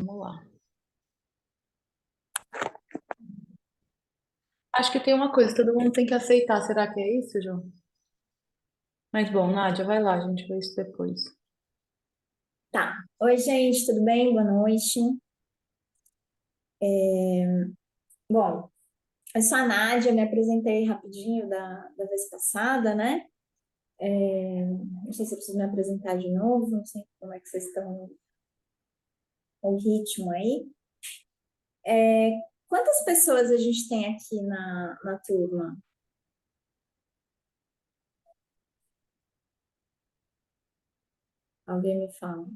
Vamos lá. Acho que tem uma coisa, todo mundo tem que aceitar. Será que é isso, João? Mas bom, Nádia, vai lá, a gente vê isso depois. Tá. Oi, gente, tudo bem? Boa noite. Bom, eu sou a Nádia, me apresentei rapidinho da vez passada, né? Não sei se eu preciso me apresentar de novo, não sei como é que vocês estão com o ritmo aí. Quantas pessoas a gente tem aqui na turma? Alguém me fala.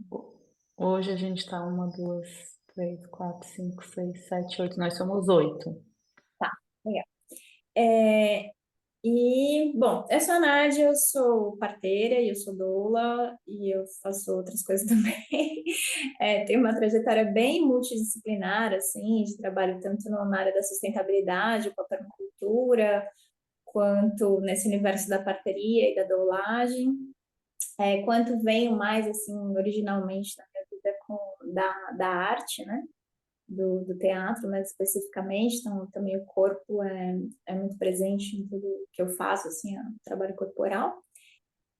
Hoje a gente tá uma, duas, três, quatro, cinco, seis, sete, oito. Nós somos oito. Tá, legal. É, bom, eu sou a Nádia, eu sou parteira e eu sou doula e eu faço outras coisas também. Tenho uma trajetória bem multidisciplinar, assim, de trabalho tanto na área da sustentabilidade, com a permacultura, quanto nesse universo da parteria e da doulagem, quanto venho mais, assim, originalmente na minha vida da arte, né? Do teatro, mais especificamente, então também o corpo é muito presente em tudo que eu faço, assim, o trabalho corporal.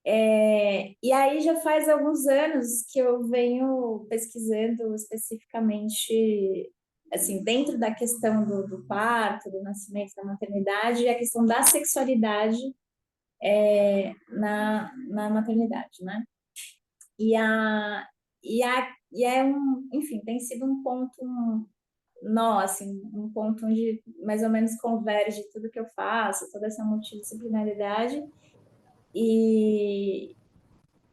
E aí já faz alguns anos que eu venho pesquisando especificamente, assim, dentro da questão do parto, do nascimento, da maternidade, e a questão da sexualidade na maternidade, né? E, a, e é enfim, tem sido um ponto, nó, assim, um ponto onde mais ou menos converge tudo que eu faço, toda essa multidisciplinaridade. E,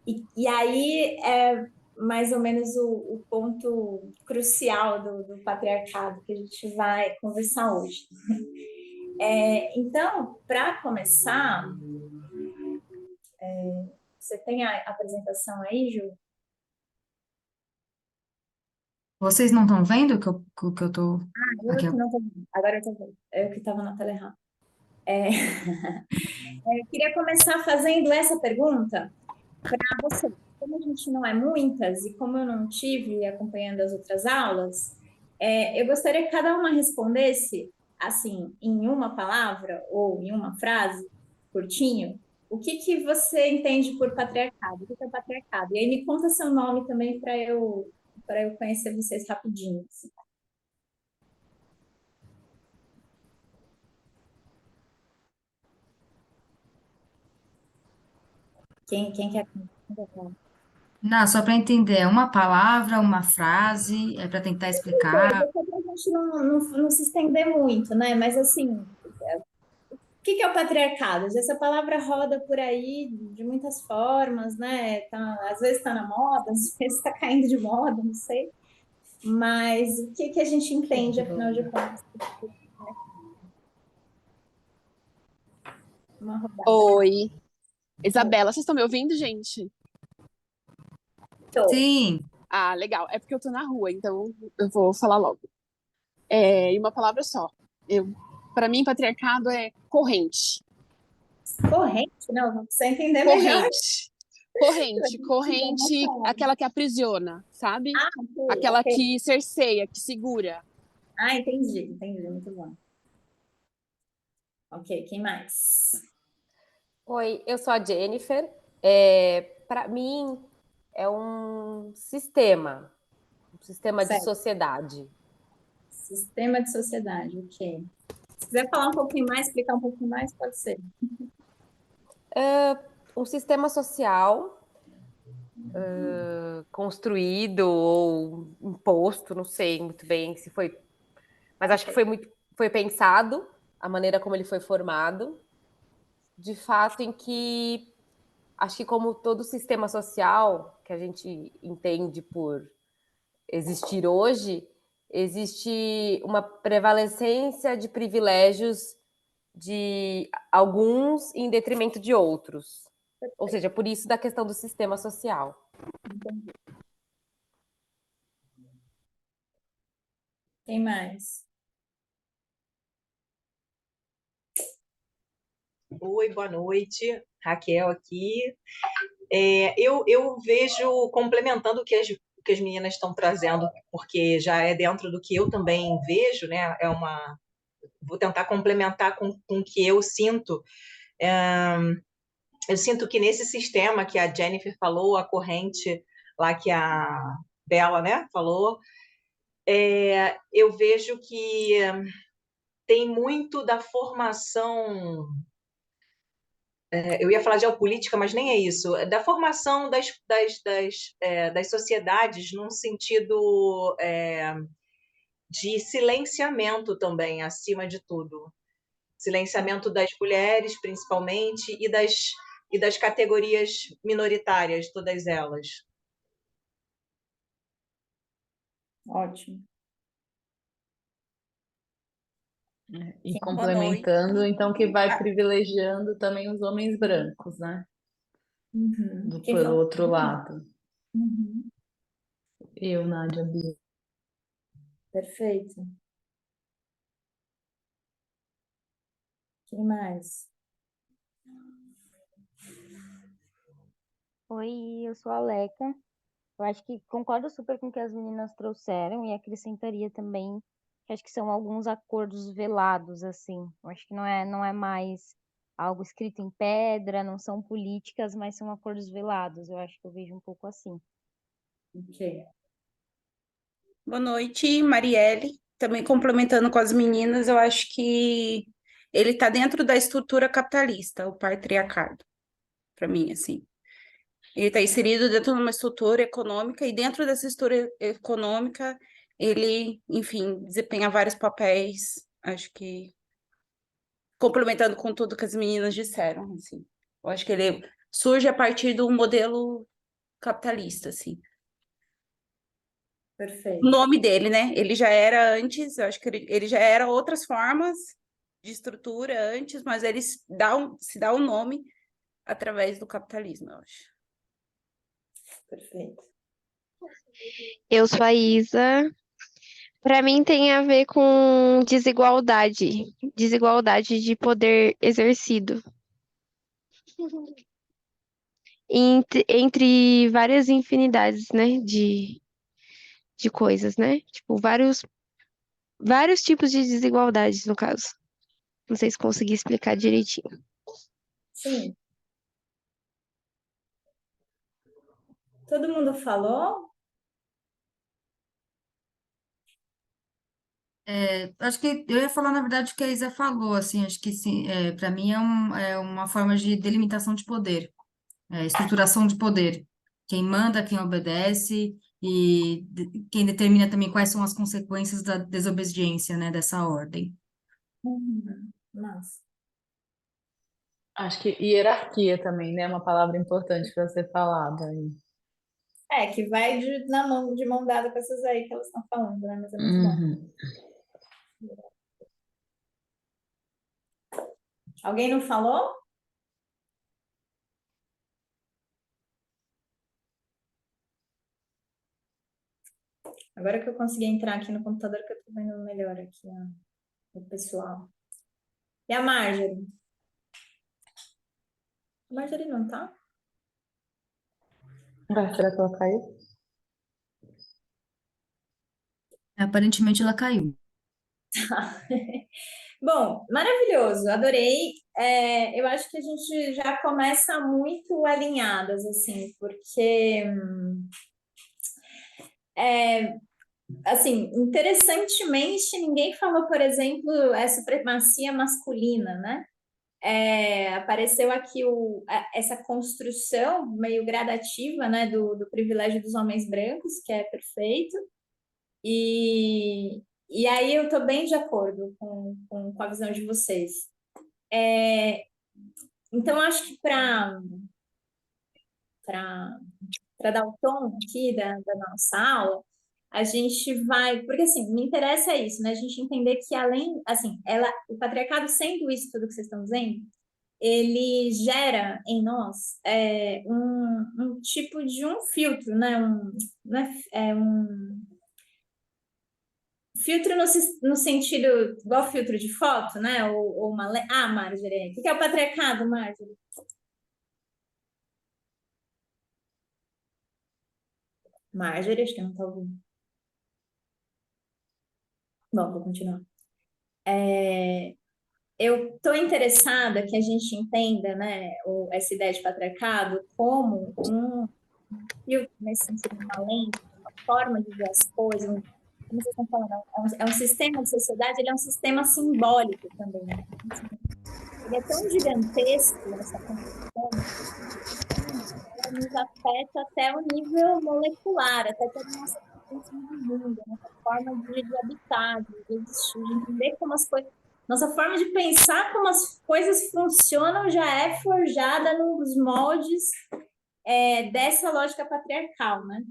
e aí é mais ou menos o ponto crucial do patriarcado que a gente vai conversar hoje. Então, para começar, você tem a apresentação aí, Ju? Vocês não estão vendo que eu tô Eu aqui? que não tô vendo. Agora eu tô vendo. Eu que estava na tela errada. É, eu queria começar fazendo essa pergunta para você. Como a gente não é muitas e como eu não tive acompanhando as outras aulas, eu gostaria que cada uma respondesse, assim, em uma palavra ou em uma frase, curtinho, o que que você entende por patriarcado? O que que é patriarcado? E aí me conta seu nome também para eu conhecer vocês rapidinho, assim. Quem quer? Não, só para entender, é uma palavra, uma frase, é para tentar explicar. Coisa, só para a gente não se estender muito, né? Mas assim, que é o patriarcado? Essa palavra roda por aí de muitas formas, né? Às vezes está na moda, às vezes está caindo de moda, não sei. Mas o que a gente entende, afinal de contas? Uma rodada. Oi, Isabela, vocês estão me ouvindo, gente? Tô. Sim, Ah, legal. É porque eu tô na rua, então eu vou falar logo. Em uma palavra só. Para mim, patriarcado é corrente. Corrente? Não, não precisa entender melhor. Corrente. Corrente. Corrente, aquela que aprisiona, sabe? Ah, ok, Aquela ok. que cerceia, que segura. Ah, entendi, muito bom. Ok, quem mais? Oi, eu sou a Jennifer. Para mim, é um sistema de Certo. sociedade. Sistema de sociedade, ok. Se quiser falar um pouquinho mais, explicar um pouquinho mais, pode ser. Um sistema social construído ou imposto, não sei muito bem se foi, mas acho que foi pensado a maneira como ele foi formado, de fato em que acho que como todo sistema social que a gente entende por existir hoje, existe uma prevalecência de privilégios de alguns em detrimento de outros. Ou seja, por isso da questão do sistema social. Entendi. Quem mais? Oi, boa noite. Raquel aqui. Eu vejo, complementando o que que as meninas estão trazendo, porque já é dentro do que eu também vejo, né? Vou tentar complementar com o que eu sinto. Eu sinto que nesse sistema que a Jennifer falou, a corrente lá que a Bella, né, falou, eu vejo que tem muito da formação. Eu ia falar geopolítica, mas nem é isso. Da formação das sociedades num sentido de silenciamento também, acima de tudo. Silenciamento das mulheres, principalmente, e das categorias minoritárias, todas elas. Ótimo. E Sim. Boa noite. complementando, então, que vai Ah, privilegiando também os homens brancos, né? Quem Pelo falou? outro lado. Uhum. Eu, Nádia, Bia. Perfeito. Quem mais? Oi, eu sou a Leca. Eu acho que concordo super com o que as meninas trouxeram e acrescentaria também que acho que são alguns acordos velados, assim. Eu acho que não é mais algo escrito em pedra, não são políticas, mas são acordos velados. Eu acho que eu vejo um pouco assim. Ok. Boa noite, Marielle. Também complementando com as meninas, eu acho que ele está dentro da estrutura capitalista, o patriarcado, para mim, assim. Ele está inserido dentro de uma estrutura econômica e dentro dessa estrutura econômica ele, enfim, desempenha vários papéis. Acho que complementando com tudo que as meninas disseram, assim. Eu acho que ele surge a partir do modelo capitalista, assim. O Perfeito. nome dele, né? Ele já era antes, eu acho que ele já era outras formas de estrutura antes, mas ele se dá um nome através do capitalismo, eu acho. Perfeito. Eu sou a Isa. Para mim tem a ver com desigualdade de poder exercido entre várias infinidades, né, de coisas, né? Tipo, vários tipos de desigualdades, no caso. Não sei se consegui explicar direitinho. Sim. Todo mundo falou? Acho que eu ia falar, na verdade, o que a Isa falou, assim, acho que sim, para mim é uma forma de delimitação de poder, estruturação de poder. Quem manda, quem obedece e quem determina também quais são as consequências da desobediência, né, dessa ordem. Mas, Acho que hierarquia também, né? É uma palavra importante para ser falada aí. que vai de mão dada com essas aí que elas estão falando, né? Mas é muito bom. Uhum. Alguém não falou? Agora que eu consegui entrar aqui no computador, que eu tô vendo melhor aqui, ó, o pessoal. E a Marjorie? A Marjorie não tá? Será que ela caiu? Aparentemente ela caiu. Bom, maravilhoso, adorei. Eu acho que a gente já começa muito alinhadas, assim, porque, assim, interessantemente, ninguém falou, por exemplo, a supremacia masculina, né? Apareceu aqui essa construção meio gradativa, né, do privilégio dos homens brancos, que é perfeito. E aí eu estou bem de acordo com a visão de vocês. Então, acho que para dar o tom aqui da nossa aula, a gente vai, porque assim, me interessa isso, né? A gente entender que além, assim, o patriarcado sendo isso tudo que vocês estão dizendo, ele gera em nós um tipo de um filtro, né? Um filtro no sentido, igual filtro de foto, né? Ou Marjorie, o que é o patriarcado, Marjorie? Marjorie, acho que não tá ouvindo. Bom, vou continuar. Eu estou interessada que a gente entenda, né, essa ideia de patriarcado como um filtro, nesse sentido, uma lente, uma forma de ver as coisas, como vocês estão falando, é um sistema de sociedade, ele é um sistema simbólico também, né? Ele é tão gigantesco, essa construção, ela nos afeta até o nível molecular, até toda a nossa consciência de mundo, nossa forma de habitar, de existir, de entender como as coisas. Nossa forma de pensar como as coisas funcionam já é forjada nos moldes dessa lógica patriarcal, né?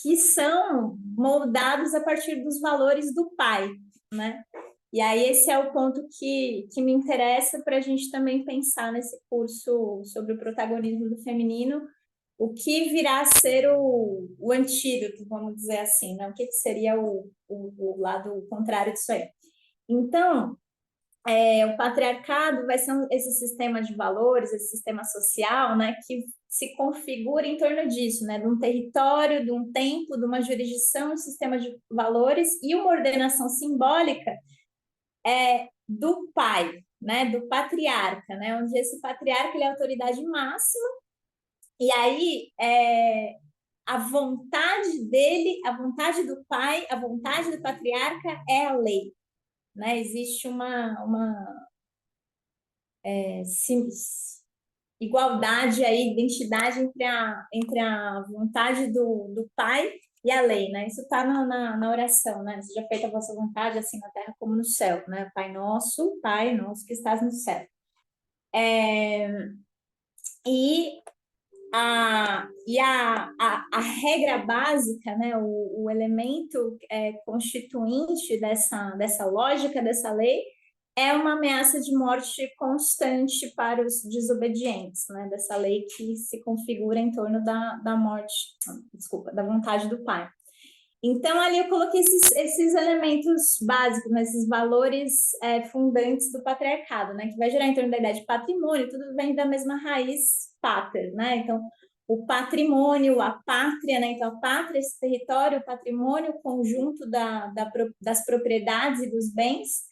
Que são moldados a partir dos valores do pai, né? E aí esse é o ponto que me interessa para a gente também pensar nesse curso sobre o protagonismo do feminino, o que virá a ser o antídoto, vamos dizer assim, né? O que seria o lado contrário disso aí. Então, o patriarcado vai ser esse sistema de valores, esse sistema social, né, que se configura em torno disso, né, de um território, de um tempo, de uma jurisdição, um sistema de valores e uma ordenação simbólica do pai, né, do patriarca, né, onde esse patriarca ele é a autoridade máxima, e aí a vontade dele, a vontade do pai, a vontade do patriarca é a lei, né, existe uma igualdade aí, identidade entre a vontade do pai e a lei, né? Isso está na oração, né? Seja feita a vossa vontade, assim na terra como no céu, né? Pai nosso que estás no céu. E a regra básica, né? O elemento constituinte dessa lógica, dessa lei, é uma ameaça de morte constante para os desobedientes, né? Dessa lei que se configura em torno da morte, desculpa, da vontade do pai. Então, ali eu coloquei esses elementos básicos, né? Esses valores fundantes do patriarcado, né? Que vai gerar em torno da ideia de patrimônio, tudo vem da mesma raiz pater, né? Então, o patrimônio, a pátria, né? Então, a pátria, esse território, o patrimônio, o conjunto das propriedades e dos bens,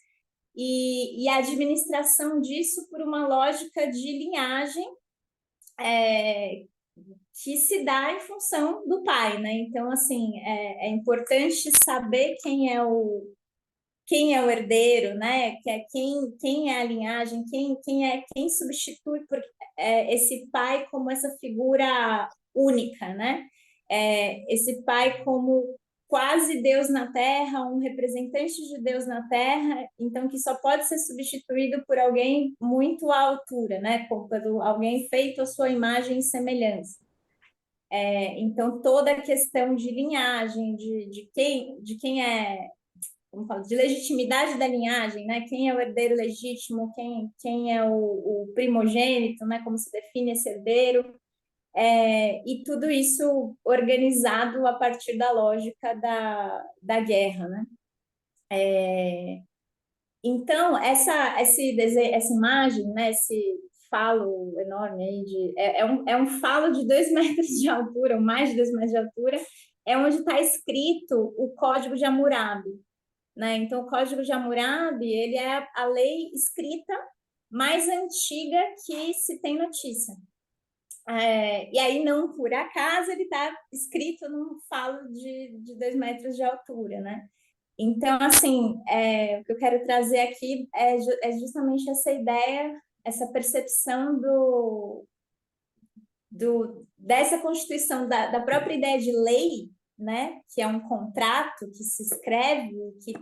e a administração disso por uma lógica de linhagem que se dá em função do pai, né? Então, assim, é importante saber quem é o herdeiro, né? Que é quem é a linhagem, quem substitui esse pai como essa figura única, né? Esse pai como quase Deus na Terra, um representante de Deus na Terra, então que só pode ser substituído por alguém muito à altura, né? Por alguém feito à sua imagem e semelhança. Então toda a questão de linhagem, de quem é, como falo, de legitimidade da linhagem, né? Quem é o herdeiro legítimo, quem é o primogênito, né? Como se define esse herdeiro, e tudo isso organizado a partir da lógica da guerra, né? Então, essa imagem, né? Esse falo enorme aí, é um falo de 2 metros de altura, ou mais de 2 metros de altura, é onde está escrito o Código de Hammurabi, né? Então, o Código de Hammurabi, ele é a lei escrita mais antiga que se tem notícia. E aí, não por acaso, ele está escrito num falo de 2 metros de altura, né? Então, assim, o que eu quero trazer aqui é justamente essa ideia, essa percepção dessa constituição, da própria ideia de lei, né? Que é um contrato que se escreve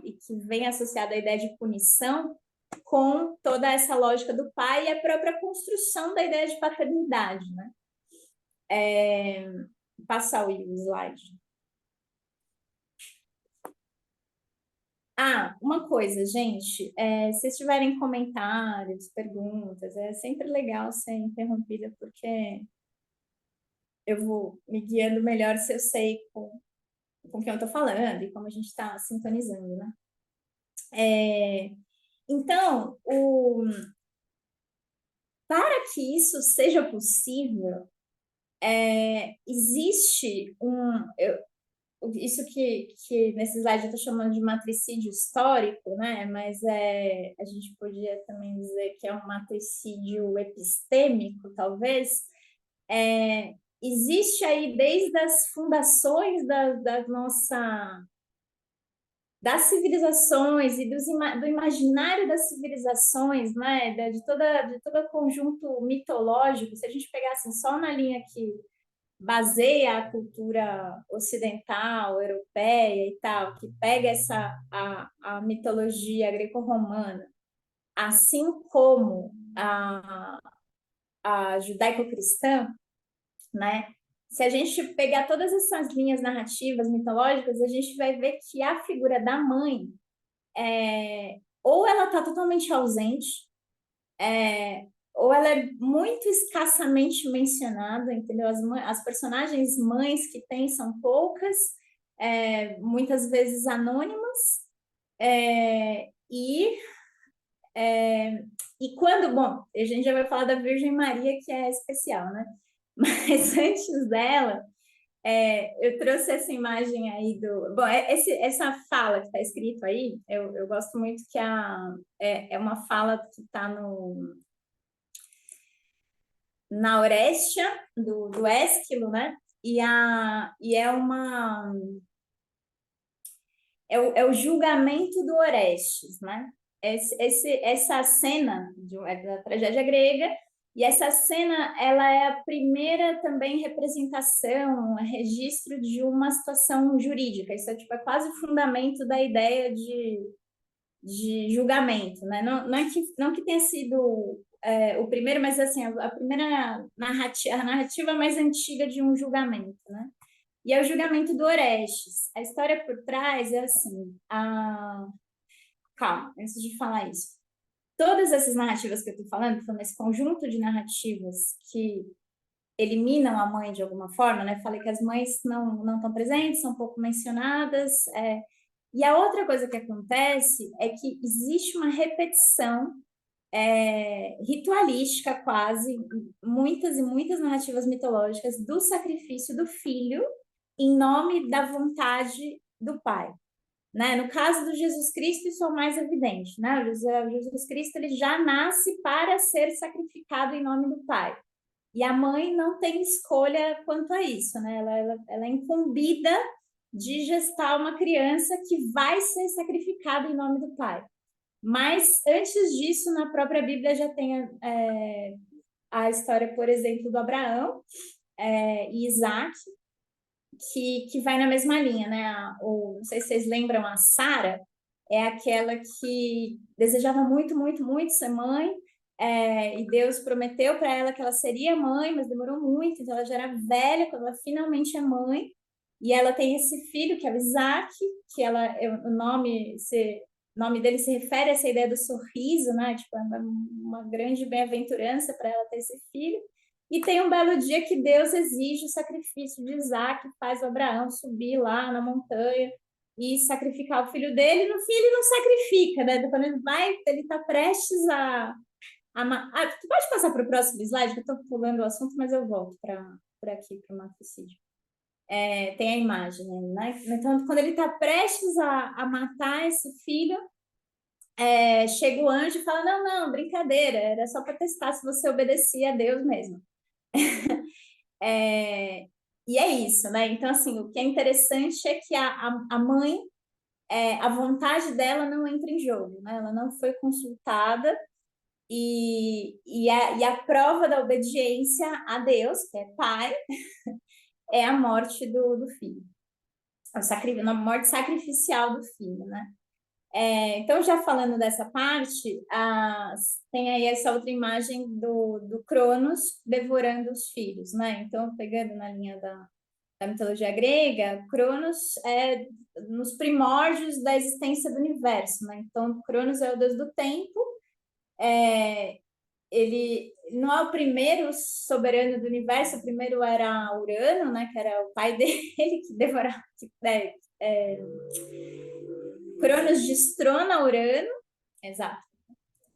e que vem associado à ideia de punição, com toda essa lógica do pai e a própria construção da ideia de paternidade, né? Passar o slide. Uma coisa, gente, se vocês tiverem comentários, perguntas, é sempre legal ser interrompida, porque eu vou me guiando melhor se eu sei com quem eu estou falando e como a gente está sintonizando, né? Então, para que isso seja possível, existe isso que nesse slide eu estou chamando de matricídio histórico, né? Mas a gente podia também dizer que é um matricídio epistêmico, talvez. Existe aí desde as fundações das civilizações e do imaginário das civilizações, né? De todo conjunto mitológico. Se a gente pegar assim, só na linha que baseia a cultura ocidental, europeia e tal, que pega a mitologia greco-romana, assim como a judaico-cristã, né? Se a gente pegar todas essas linhas narrativas mitológicas, a gente vai ver que a figura da mãe, ou ela está totalmente ausente, ou ela é muito escassamente mencionada, entendeu? As personagens mães que tem são poucas, muitas vezes anônimas, e quando, bom, a gente já vai falar da Virgem Maria, que é especial, né? Mas antes dela, eu trouxe essa imagem aí do... Bom, essa fala que está escrito aí, eu gosto muito que é uma fala que está na Orestia, do Ésquilo, né? E é o julgamento do Orestes, né? Essa cena da tragédia grega, e essa cena ela é a primeira também representação, registro de uma situação jurídica. Isso é quase o fundamento da ideia de julgamento, né? Não que tenha sido o primeiro, mas assim, a primeira a narrativa mais antiga de um julgamento, né? E é o julgamento do Orestes. A história por trás é assim, calma, antes de falar isso. Todas essas narrativas que eu estou falando, esse conjunto de narrativas que eliminam a mãe de alguma forma, né? Falei que as mães não estão presentes, são pouco mencionadas. E a outra coisa que acontece é que existe uma repetição ritualística quase, muitas e muitas narrativas mitológicas do sacrifício do filho em nome da vontade do pai. Né? No caso do Jesus Cristo, isso é o mais evidente. Né? O Jesus Cristo ele já nasce para ser sacrificado em nome do pai. E a mãe não tem escolha quanto a isso. Né? Ela é incumbida de gestar uma criança que vai ser sacrificada em nome do pai. Mas, antes disso, na própria Bíblia já tem a história, por exemplo, do Abraão e Isaac, que vai na mesma linha, né? Não sei se vocês lembram, a Sara é aquela que desejava muito, muito, muito ser mãe, e Deus prometeu para ela que ela seria mãe, mas demorou muito, então ela já era velha quando ela finalmente é mãe, e ela tem esse filho, que é o Isaac, que o nome dele se refere a essa ideia do sorriso, né? Tipo, é uma grande bem-aventurança para ela ter esse filho. E tem um belo dia que Deus exige o sacrifício de Isaac, faz o Abraão subir lá na montanha e sacrificar o filho dele. E no fim ele não sacrifica, né? Quando ele está prestes tu pode passar para o próximo slide, que eu estou pulando o assunto, mas eu volto para aqui, para o matricídio. Tem a imagem, né? Então, quando ele está prestes a matar esse filho, chega o anjo e fala: não, brincadeira, era só para testar se você obedecia a Deus mesmo. E é isso, né? Então, assim, o que é interessante é que a mãe, a vontade dela não entra em jogo, né? Ela não foi consultada e a prova da obediência a Deus, que é pai, é a morte do filho. A morte sacrificial do filho, né? Então, já falando dessa parte, tem aí essa outra imagem do Cronos devorando os filhos, né? Então, pegando na linha da mitologia grega, Cronos é nos primórdios da existência do universo, né? Então, Cronos é o deus do tempo, ele não é o primeiro soberano do universo, o primeiro era Urano, né? Que era o pai dele, que devorava... Cronos destrona Urano, exato.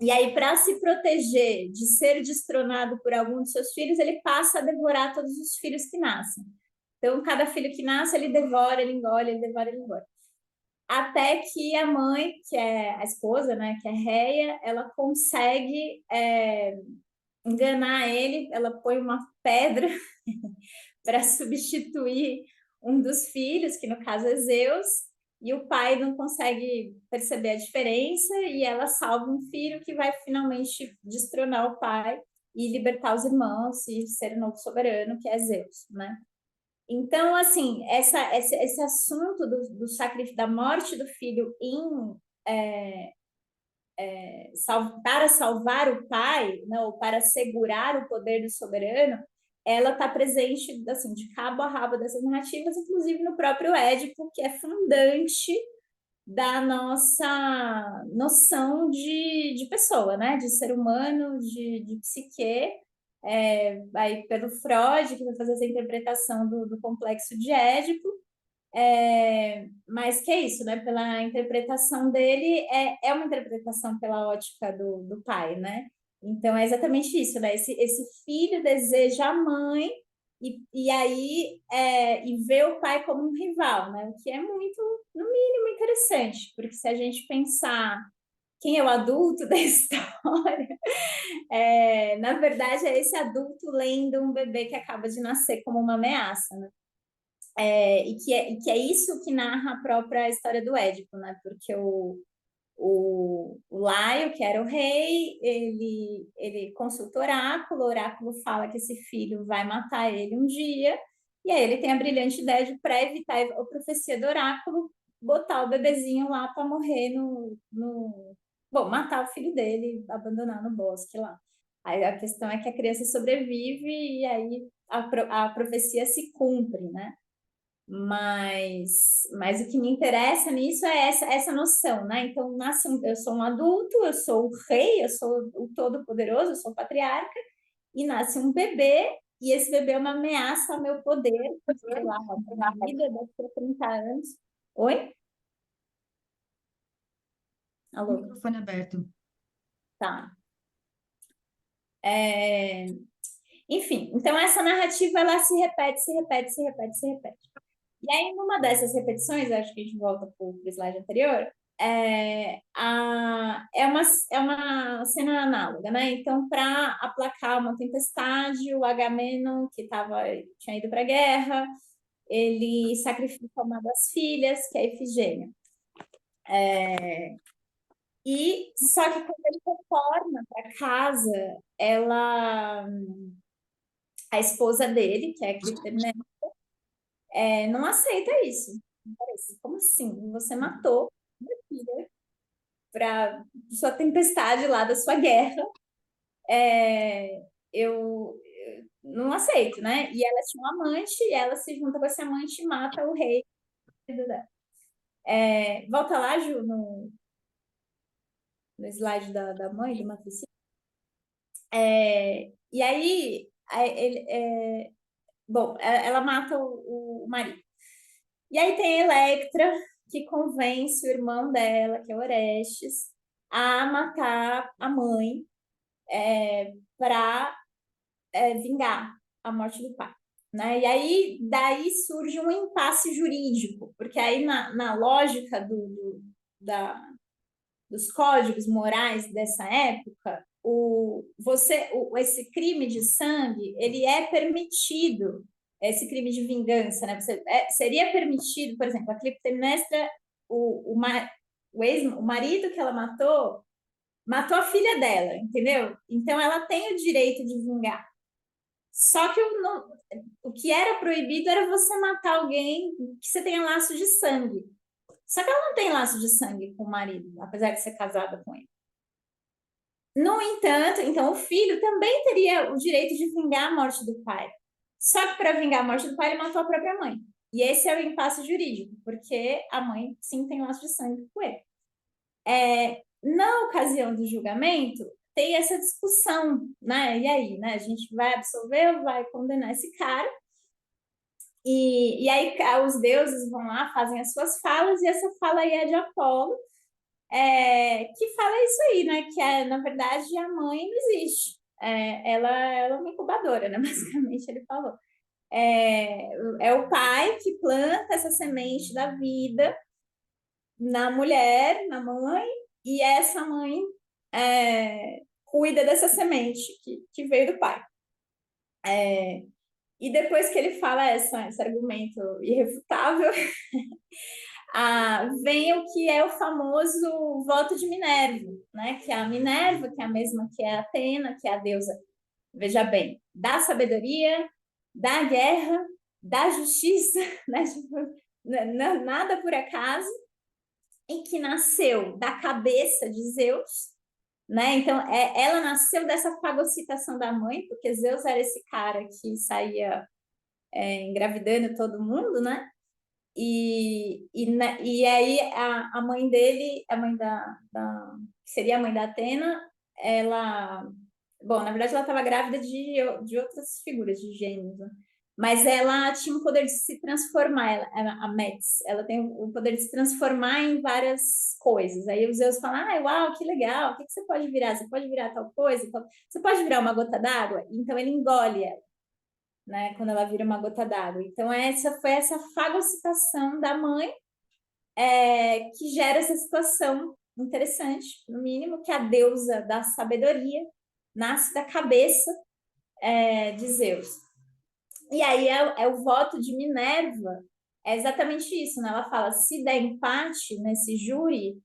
E aí, para se proteger de ser destronado por algum dos seus filhos, ele passa a devorar todos os filhos que nascem. Então, cada filho que nasce, ele devora, ele engole, ele devora, ele engole. Até que a mãe, que é a esposa, né, que é Réia, ela consegue enganar ele, ela põe uma pedra para substituir um dos filhos, que no caso é Zeus, e o pai não consegue perceber a diferença, e ela salva um filho que vai finalmente destronar o pai e libertar os irmãos e ser o novo soberano, que é Zeus, né? Então, assim, esse assunto do sacrifício, da morte do filho para salvar o pai, não, para segurar o poder do soberano, ela está presente assim, de cabo a rabo dessas narrativas, inclusive no próprio Édipo, que é fundante da nossa noção de pessoa, né? De ser humano, de psique, aí pelo Freud, que vai fazer essa interpretação do complexo de Édipo, mas que é isso, né? Pela interpretação dele, é uma interpretação pela ótica do pai, né? Então é exatamente isso, né? Esse filho deseja a mãe e aí e vê o pai como um rival, né? O que é muito, no mínimo, interessante, porque se a gente pensar quem é o adulto da história, na verdade é esse adulto lendo um bebê que acaba de nascer como uma ameaça, né? E que é isso que narra a própria história do Édipo, né? Porque o Laio, que era o rei, ele consulta o oráculo fala que esse filho vai matar ele um dia, e aí ele tem a brilhante ideia de, para evitar a profecia do oráculo, botar o bebezinho lá para morrer Bom, matar o filho dele, abandonar no bosque lá. Aí a questão é que a criança sobrevive e aí a profecia se cumpre, né? Mas o que me interessa nisso é essa noção, né? Então, eu sou um adulto, eu sou o rei, eu sou o todo-poderoso, eu sou o patriarca, e nasce um bebê, e esse bebê é uma ameaça ao meu poder, sei lá, a vida daqui a 30 anos. Oi? Alô? Microfone aberto. Tá. Enfim, então essa narrativa, ela se repete, se repete, se repete, se repete. E aí, numa dessas repetições, acho que a gente volta para o slide anterior, é uma cena análoga, né? Então, para aplacar uma tempestade, o Agamenon, que tinha ido para a guerra, ele sacrifica uma das filhas, que é a Ifigênia. Só que quando ele retorna para casa, a esposa dele, que é a Clitemnestra, não aceita isso. Como assim? Você matou minha filha para sua tempestade lá da sua guerra. Eu não aceito, né? E ela tinha um amante, e ela se junta com esse amante e mata o rei. Volta lá, Ju, no slide da mãe, do Matricida. E aí, bom, ela mata o marido. E aí tem a Electra, que convence o irmão dela, que é Orestes, a matar a mãe para vingar a morte do pai. Né? E aí, daí surge um impasse jurídico, porque aí na lógica dos códigos morais dessa época, esse crime de sangue, ele é permitido, esse crime de vingança, né? Seria permitido, por exemplo, a Clitemnestra, o marido que ela matou a filha dela, entendeu? Então ela tem o direito de vingar. Só que o que era proibido era você matar alguém que você tenha laço de sangue. Só que ela não tem laço de sangue com o marido, apesar de ser casada com ele. No entanto, então o filho também teria o direito de vingar a morte do pai. Só que para vingar a morte do pai, ele matou a própria mãe. E esse é o impasse jurídico, porque a mãe sim tem laço de sangue com ele. Na ocasião do julgamento, tem essa discussão, né? E aí, né? A gente vai absolver ou vai condenar esse cara? E aí os deuses vão lá, fazem as suas falas, e essa fala aí é de Apolo, que fala isso aí, né? Que na verdade a mãe não existe. Ela é uma incubadora, né? Basicamente ele falou. É o pai que planta essa semente da vida na mulher, na mãe, e essa mãe cuida dessa semente que veio do pai. E depois que ele fala esse argumento irrefutável, vem o que é o famoso voto de Minerva, né? Que é a Minerva, que é a mesma que é a Atena, que é a deusa, veja bem, da sabedoria, da guerra, da justiça, né? Tipo, nada por acaso, e que nasceu da cabeça de Zeus, né? Então, ela nasceu dessa fagocitação da mãe, porque Zeus era esse cara que saía engravidando todo mundo, né? E aí a mãe dele, a mãe que seria a mãe da Atena, ela, bom, na verdade ela estava grávida de outras figuras, de gêmeos, né? Mas ela tinha o poder de se transformar, a Metis, ela tem o poder de se transformar em várias coisas. Aí os Zeus falam, uau, que legal, o que você pode virar? Você pode virar tal coisa? Você pode virar uma gota d'água? Então ele engole ela, né, quando ela vira uma gota d'água. Então, foi essa fagocitação da mãe que gera essa situação interessante, no mínimo, que a deusa da sabedoria nasce da cabeça de Zeus. E aí o voto de Minerva é exatamente isso, né? Ela fala, se der empate nesse júri,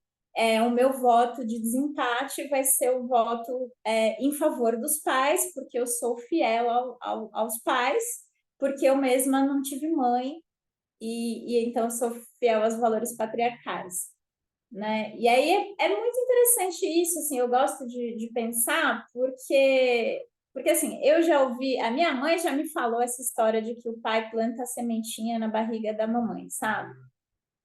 o meu voto de desempate vai ser o voto em favor dos pais, porque eu sou fiel aos pais, porque eu mesma não tive mãe, e então eu sou fiel aos valores patriarcais, né? E aí é muito interessante isso, assim, eu gosto de pensar, porque assim, eu já ouvi, a minha mãe já me falou essa história de que o pai planta a sementinha na barriga da mamãe, sabe?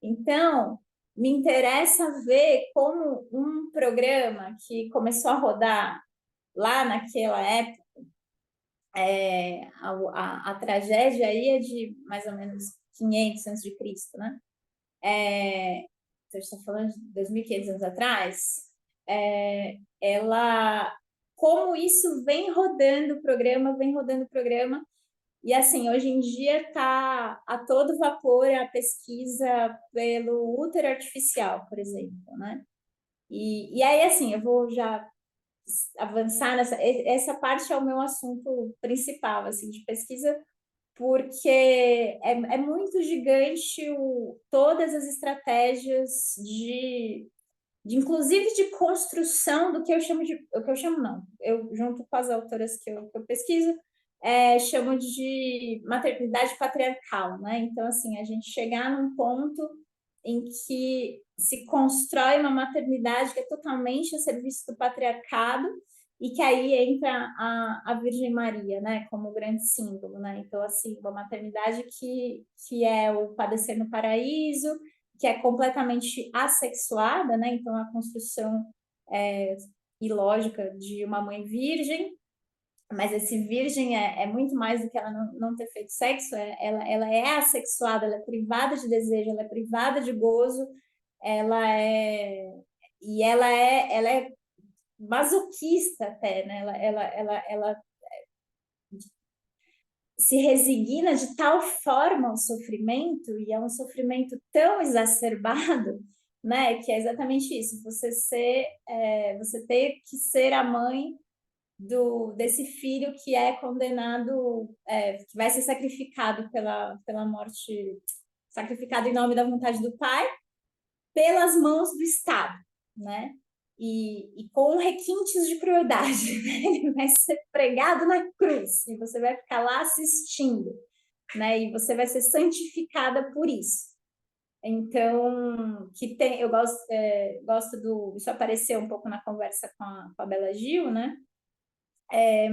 Então, me interessa ver como um programa que começou a rodar lá naquela época, a tragédia aí é de mais ou menos 500 antes de Cristo, né? Então, a gente está falando de 2.500 anos atrás. Como isso vem rodando o programa, e assim, hoje em dia está a todo vapor a pesquisa pelo útero artificial, por exemplo, né? E aí, assim, eu vou já avançar essa parte é o meu assunto principal, assim, de pesquisa, porque é muito gigante todas as estratégias inclusive de construção do que eu chamo não, eu junto com as autoras que eu pesquiso, chamo de maternidade patriarcal, né? Então, assim, a gente chegar num ponto em que se constrói uma maternidade que é totalmente a serviço do patriarcado e que aí entra a Virgem Maria, né, como grande símbolo, né? Então, assim, uma maternidade que é o padecer no paraíso, que é completamente assexuada, né? Então, a construção ilógica de uma mãe virgem, mas esse virgem é muito mais do que ela não ter feito sexo, ela é assexuada, ela é privada de desejo, ela é privada de gozo, ela é masoquista até, né? Ela se resigna de tal forma ao sofrimento, e é um sofrimento tão exacerbado, né? Que é exatamente isso, você ter que ser a mãe desse filho que é condenado, que vai ser sacrificado pela morte, sacrificado em nome da vontade do pai, pelas mãos do Estado, né? E com requintes de crueldade, né? Ele vai ser pregado na cruz e você vai ficar lá assistindo, né? E você vai ser santificada por isso. Então, eu gosto isso apareceu um pouco na conversa com a Bela Gil, né?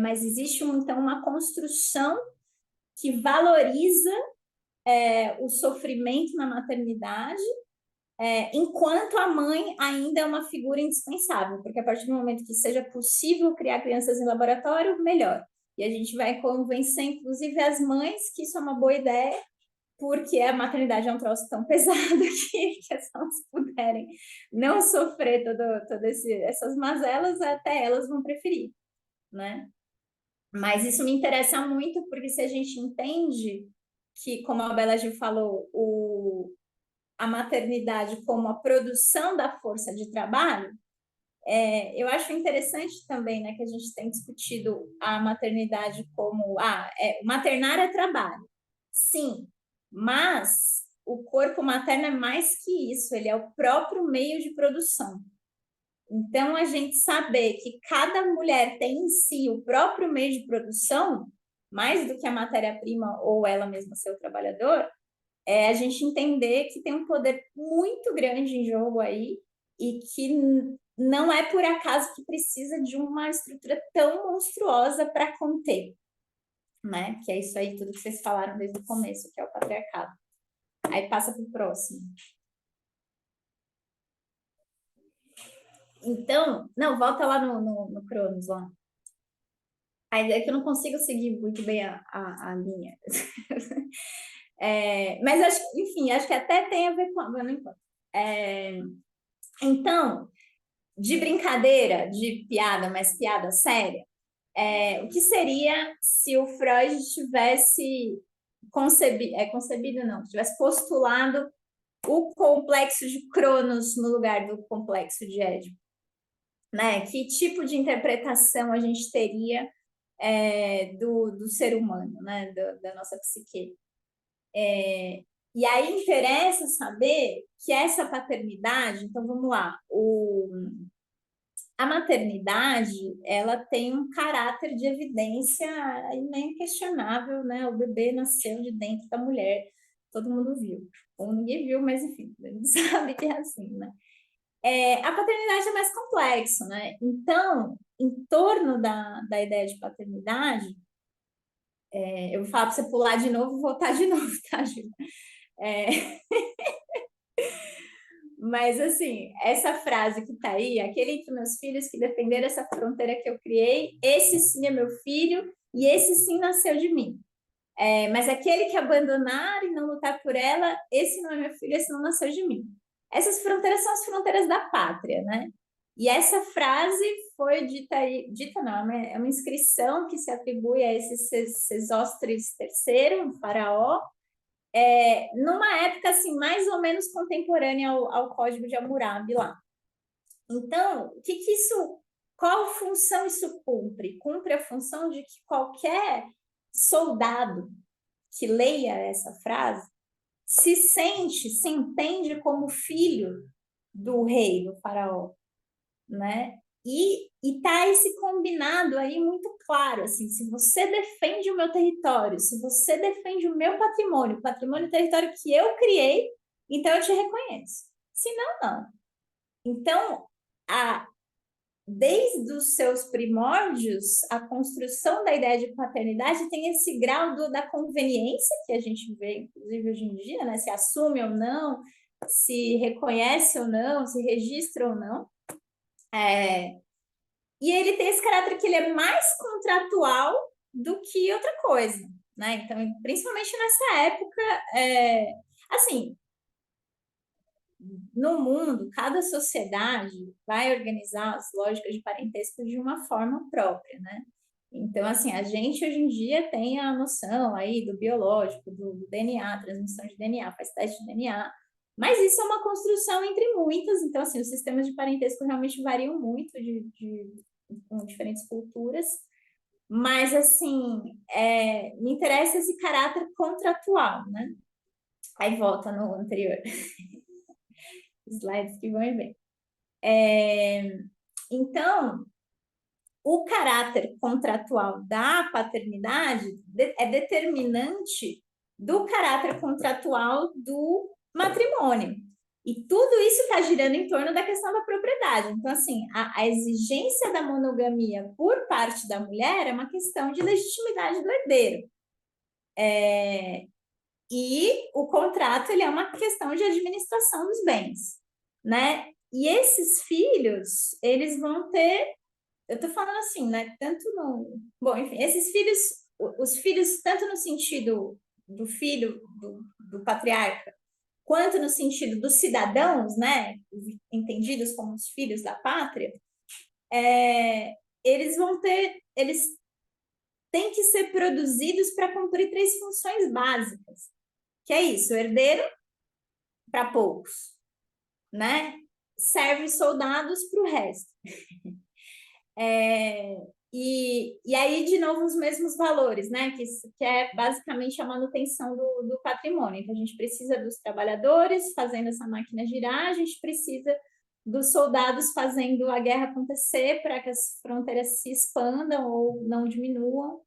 Mas existe então uma construção que valoriza o sofrimento na maternidade, enquanto a mãe ainda é uma figura indispensável, porque a partir do momento que seja possível criar crianças em laboratório, melhor. E a gente vai convencer, inclusive, as mães que isso é uma boa ideia, porque a maternidade é um troço tão pesado que se elas puderem não sofrer essas mazelas, até elas vão preferir, né? Mas isso me interessa muito, porque se a gente entende que, como a Bela Gil falou, a maternidade como a produção da força de trabalho, eu acho interessante também, né, que a gente tem discutido a maternidade como maternar é trabalho. Sim, mas o corpo materno é mais que isso, ele é o próprio meio de produção. Então, a gente saber que cada mulher tem em si o próprio meio de produção, mais do que a matéria-prima ou ela mesma ser o trabalhador, é a gente entender que tem um poder muito grande em jogo aí e que não é por acaso que precisa de uma estrutura tão monstruosa para conter, né? Que é isso aí, tudo que vocês falaram desde o começo, que é o patriarcado. Aí passa para o próximo. Então, não, volta lá no Cronos, lá. Aí é que eu não consigo seguir muito bem a linha. Mas, enfim, acho que até tem a ver com... Não importa. Então, de brincadeira, de piada, mas piada séria, o que seria se o Freud tivesse concebido, não, tivesse postulado o complexo de Cronos no lugar do complexo de Édipo? Né? Que tipo de interpretação a gente teria do ser humano, né? Da nossa psique? E aí interessa saber que essa paternidade, então vamos lá, a maternidade, ela tem um caráter de evidência inquestionável, né? O bebê nasceu de dentro da mulher, todo mundo viu. Ou ninguém viu, mas enfim, a gente sabe que é assim, né? A paternidade é mais complexo, né? Então, em torno da ideia de paternidade, eu vou falar para você pular de novo e voltar de novo, tá, Ju? Mas, assim, essa frase que está aí, aquele entre meus filhos que defenderam essa fronteira que eu criei, esse sim é meu filho e esse sim nasceu de mim. Mas aquele que abandonar e não lutar por ela, esse não é meu filho, esse não nasceu de mim. Essas fronteiras são as fronteiras da pátria, né? E essa frase foi dita não, é uma inscrição que se atribui a esse Sesostris III, um faraó, numa época assim mais ou menos contemporânea ao Código de Hammurabi lá. Então, qual função isso cumpre? Cumpre a função de que qualquer soldado que leia essa frase se entende como filho do rei, do faraó, né? E tá esse combinado aí muito claro, assim, se você defende o meu território, se você defende o meu patrimônio, o patrimônio e território que eu criei, então eu te reconheço. Se não, não. Então, desde os seus primórdios, a construção da ideia de paternidade tem esse grau da conveniência, que a gente vê, inclusive, hoje em dia, né? Se assume ou não, se reconhece ou não, se registra ou não. E ele tem esse caráter que ele é mais contratual do que outra coisa, né? Então, principalmente nessa época, assim, no mundo, cada sociedade vai organizar as lógicas de parentesco de uma forma própria, né? Então, assim, a gente hoje em dia tem a noção aí do biológico, do DNA, transmissão de DNA, faz teste de DNA, mas isso é uma construção entre muitas, então, assim, os sistemas de parentesco realmente variam muito com diferentes culturas, mas, assim, me interessa esse caráter contratual, né? Aí volta no anterior. Slides que vão e vêm. Então, o caráter contratual da paternidade é determinante do caráter contratual do matrimônio. E tudo isso está girando em torno da questão da propriedade. Então, assim, a exigência da monogamia por parte da mulher é uma questão de legitimidade do herdeiro. E o contrato ele é uma questão de administração dos bens, né? E esses filhos, eles vão ter, eu tô falando assim, né? Tanto no, bom, enfim, esses filhos, os filhos tanto no sentido do filho do patriarca, quanto no sentido dos cidadãos, né, entendidos como os filhos da pátria, eles têm que ser produzidos para cumprir 3 funções básicas, que é isso: herdeiro para poucos, né? Serve soldados para o resto. E aí, de novo, os mesmos valores, né? Que é basicamente a manutenção do patrimônio. Então, a gente precisa dos trabalhadores fazendo essa máquina girar, a gente precisa dos soldados fazendo a guerra acontecer para que as fronteiras se expandam ou não diminuam.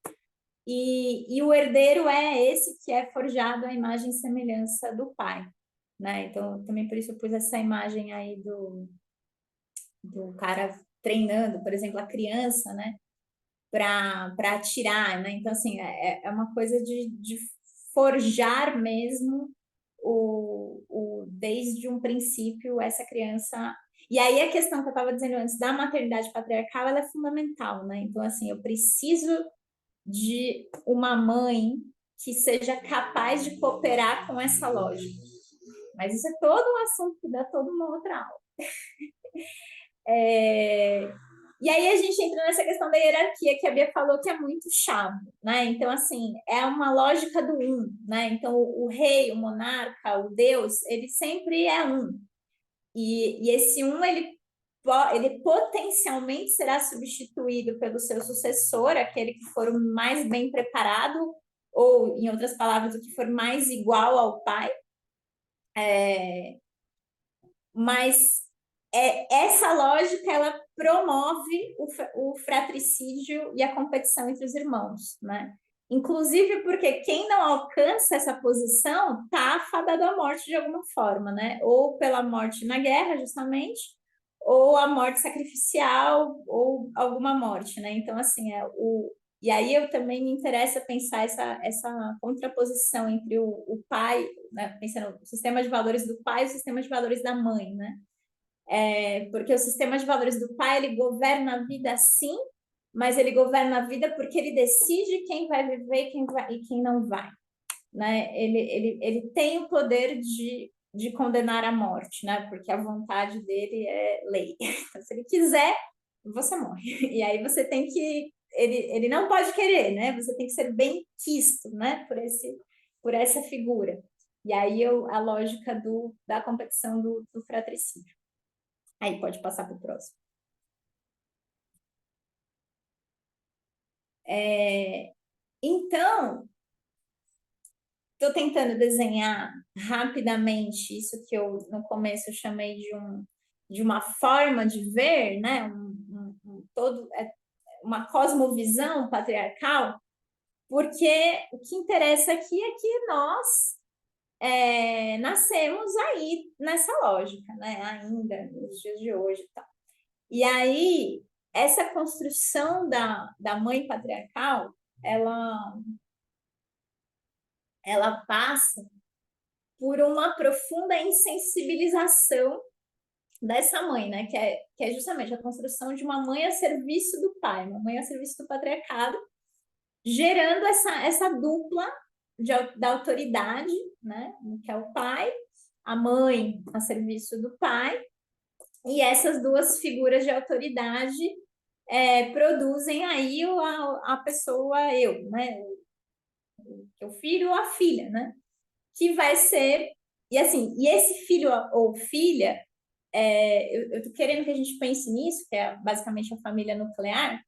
E o herdeiro é esse que é forjado à imagem e semelhança do pai, né? Então, também por isso eu pus essa imagem aí do cara treinando, por exemplo, a criança, né? Para atirar, né? Então, assim, é uma coisa de forjar mesmo desde um princípio essa criança. E aí a questão que eu estava dizendo antes da maternidade patriarcal, ela é fundamental, né? Então, assim, eu preciso de uma mãe que seja capaz de cooperar com essa lógica. Mas isso é todo um assunto que dá toda uma outra aula. E aí a gente entra nessa questão da hierarquia que a Bia falou, que é muito chave, né? Então, assim, é uma lógica do um, né? Então, o rei, o monarca, o deus, ele sempre é um. E esse um, ele potencialmente será substituído pelo seu sucessor, aquele que for o mais bem preparado, ou, em outras palavras, o que for mais igual ao pai. Mas essa lógica, ela promove o fratricídio e a competição entre os irmãos, né? Inclusive porque quem não alcança essa posição está afadado à morte de alguma forma, né? Ou pela morte na guerra, justamente, ou a morte sacrificial, ou alguma morte, né? Então, assim, e aí eu também me interessa pensar essa contraposição entre o pai, né? Pensando no sistema de valores do pai e o sistema de valores da mãe, né? Porque o sistema de valores do pai, ele governa a vida sim, mas ele governa a vida porque ele decide quem vai viver e quem não vai, né? Ele tem o poder de condenar a morte, né? Porque a vontade dele é lei. Então, se ele quiser, você morre. E aí você tem que... Ele não pode querer, né? Você tem que ser bem quisto, né? Por essa figura. E aí a lógica da competição do fratricídio. Aí pode passar para o próximo. Então, estou tentando desenhar rapidamente isso que eu, no começo, eu chamei de uma forma de ver, né? Uma cosmovisão patriarcal, porque o que interessa aqui é que nós nascemos aí nessa lógica, né? Ainda nos dias de hoje e tal. E aí, essa construção da mãe patriarcal, ela passa por uma profunda insensibilização dessa mãe, né? Que é justamente a construção de uma mãe a serviço do pai, uma mãe a serviço do patriarcado, gerando essa dupla da autoridade, né? Que é o pai, a mãe a serviço do pai, e essas duas figuras de autoridade produzem aí a pessoa eu, né? O filho ou a filha, né? Que vai ser... E assim, e esse filho ou filha, eu tô querendo que a gente pense nisso, que é basicamente a família nuclear,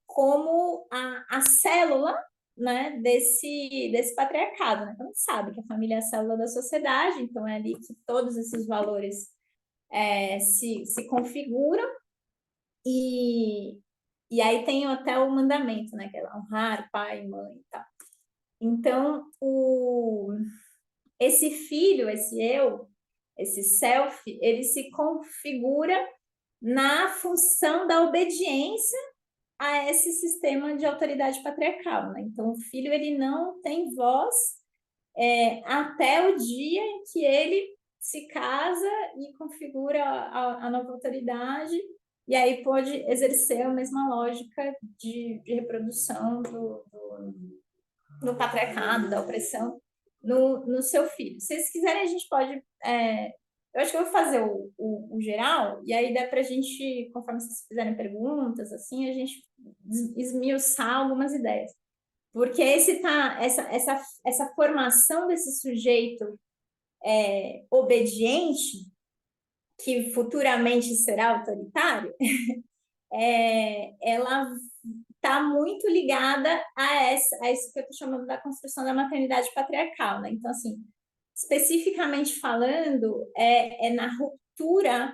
como a célula, né, desse patriarcado, né? Então, a gente sabe que a família é a célula da sociedade, então é ali que todos esses valores se configuram, e aí tem até o mandamento, né, que é honrar pai e mãe e tal. Então, esse filho, esse eu, esse self, ele se configura na função da obediência a esse sistema de autoridade patriarcal, né? Então, o filho, ele não tem voz até o dia em que ele se casa e configura a nova autoridade, e aí pode exercer a mesma lógica de reprodução do patriarcado, da opressão. no seu filho. Se vocês quiserem, a gente pode. Eu acho que eu vou fazer o geral, e aí dá para a gente, conforme vocês fizerem perguntas, assim, a gente esmiuçar algumas ideias. Porque essa formação desse sujeito obediente, que futuramente será autoritário, ela está muito ligada a isso que eu estou chamando da construção da maternidade patriarcal, né? Então, assim, especificamente falando, na ruptura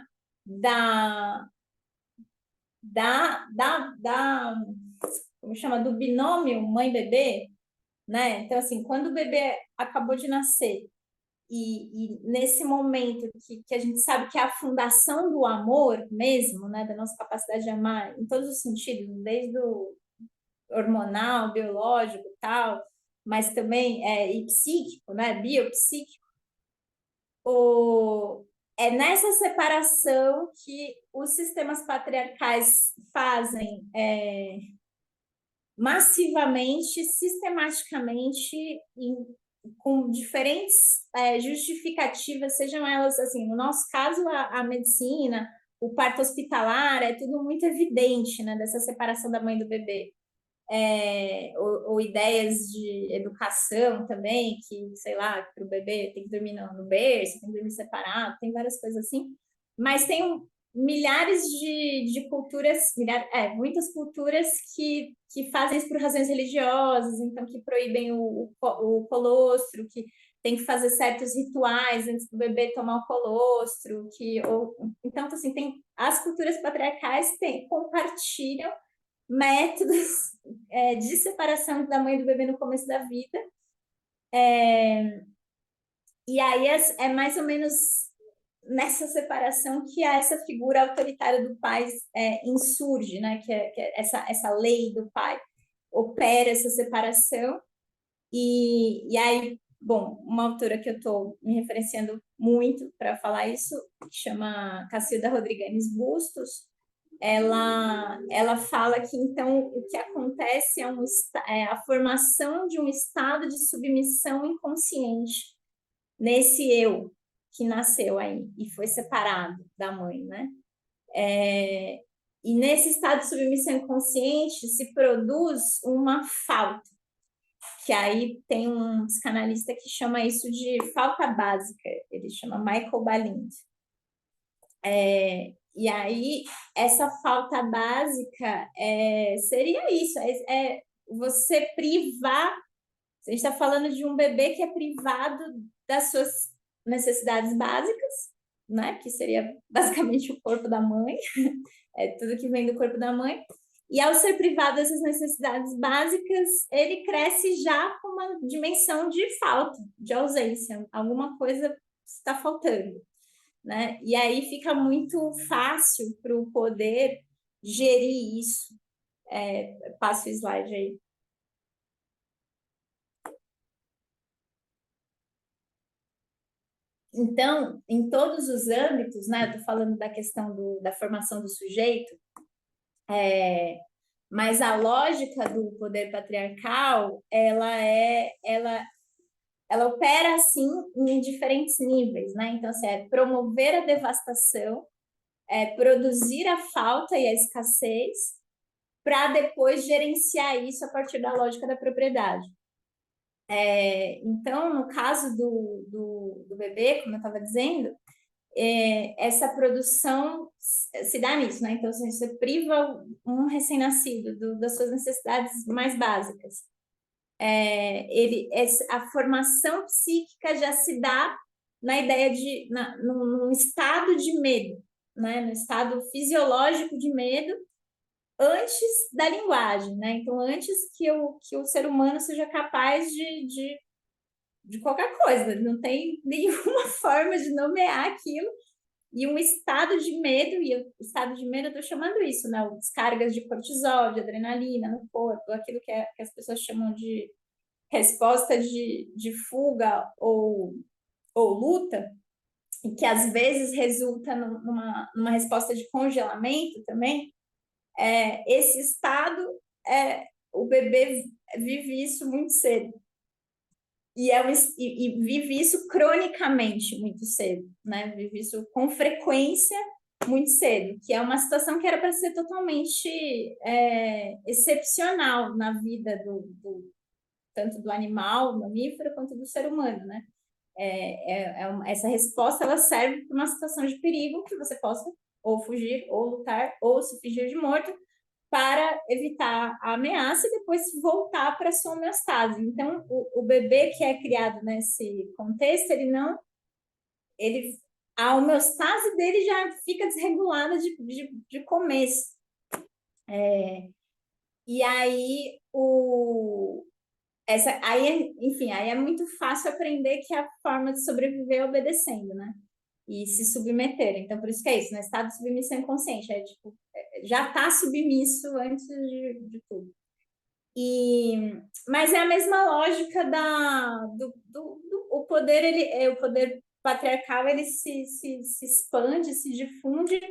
como chama, do binômio mãe-bebê, né? Então, assim, quando o bebê acabou de nascer, e nesse momento que a gente sabe que é a fundação do amor mesmo, né, da nossa capacidade de amar em todos os sentidos, desde o hormonal, biológico e tal, mas também e psíquico, né, biopsíquico, é nessa separação que os sistemas patriarcais fazem massivamente, sistematicamente, com diferentes justificativas, sejam elas, assim, no nosso caso, a medicina, o parto hospitalar, é tudo muito evidente, né, dessa separação da mãe do bebê. Ou ideias de educação também, que, sei lá, para o bebê tem que dormir no berço, tem que dormir separado, tem várias coisas assim, mas tem milhares de culturas, muitas culturas que fazem isso por razões religiosas, então que proíbem o colostro, que tem que fazer certos rituais antes do bebê tomar o colostro, então, assim, as culturas patriarcais compartilham métodos de separação da mãe e do bebê no começo da vida. E aí é mais ou menos nessa separação que essa figura autoritária do pai insurge, né? Que é essa lei do pai opera essa separação. E aí, bom, uma autora que eu estou me referenciando muito para falar isso, que chama Cacilda Rodrigues Bustos, ela fala que, então, o que acontece é a formação de um estado de submissão inconsciente nesse eu que nasceu aí e foi separado da mãe, né? E nesse estado de submissão inconsciente se produz uma falta, que aí tem um psicanalista que chama isso de falta básica, ele chama Michael Balint. E aí, essa falta básica seria isso, você privar, a gente está falando de um bebê que é privado das suas necessidades básicas, né? Que seria basicamente o corpo da mãe, tudo que vem do corpo da mãe, e ao ser privado dessas necessidades básicas, ele cresce já com uma dimensão de falta, de ausência, alguma coisa está faltando. Né? E aí fica muito fácil para o poder gerir isso. Passa o slide aí. Então, em todos os âmbitos, né? Eu estou falando da questão da formação do sujeito, mas a lógica do poder patriarcal, ela opera assim em diferentes níveis, né? Então, assim, promover a devastação, produzir a falta e a escassez, para depois gerenciar isso a partir da lógica da propriedade. Então, no caso do bebê, como eu estava dizendo, essa produção se dá nisso, né? Então, assim, você priva um recém-nascido das suas necessidades mais básicas. A formação psíquica já se dá na ideia num estado de medo, né? No estado fisiológico de medo, antes da linguagem, né? Então, antes que o ser humano seja capaz de qualquer coisa, não tem nenhuma forma de nomear aquilo, e um estado de medo, e o estado de medo eu estou chamando isso, né? Descargas de cortisol, de adrenalina no corpo, aquilo que as pessoas chamam de resposta de fuga ou luta, e que às vezes resulta numa resposta de congelamento também. Esse estado, o bebê vive isso muito cedo. e vive isso cronicamente muito cedo, né? Vive isso com frequência muito cedo, que é uma situação que era para ser totalmente excepcional na vida tanto do animal, mamífero, quanto do ser humano, né? Essa resposta ela serve para uma situação de perigo que você possa ou fugir, ou lutar, ou se fingir de morto, para evitar a ameaça e depois voltar para a sua homeostase. Então, o bebê que é criado nesse contexto, a homeostase dele já fica desregulada de começo. E aí, enfim, aí é muito fácil aprender que a forma de sobreviver é obedecendo, né? E se submeter. Então, por isso que é isso, né? Estado de submissão inconsciente. Tipo, já está submisso antes de tudo. Mas é a mesma lógica o poder, o poder patriarcal, ele se expande, se difunde,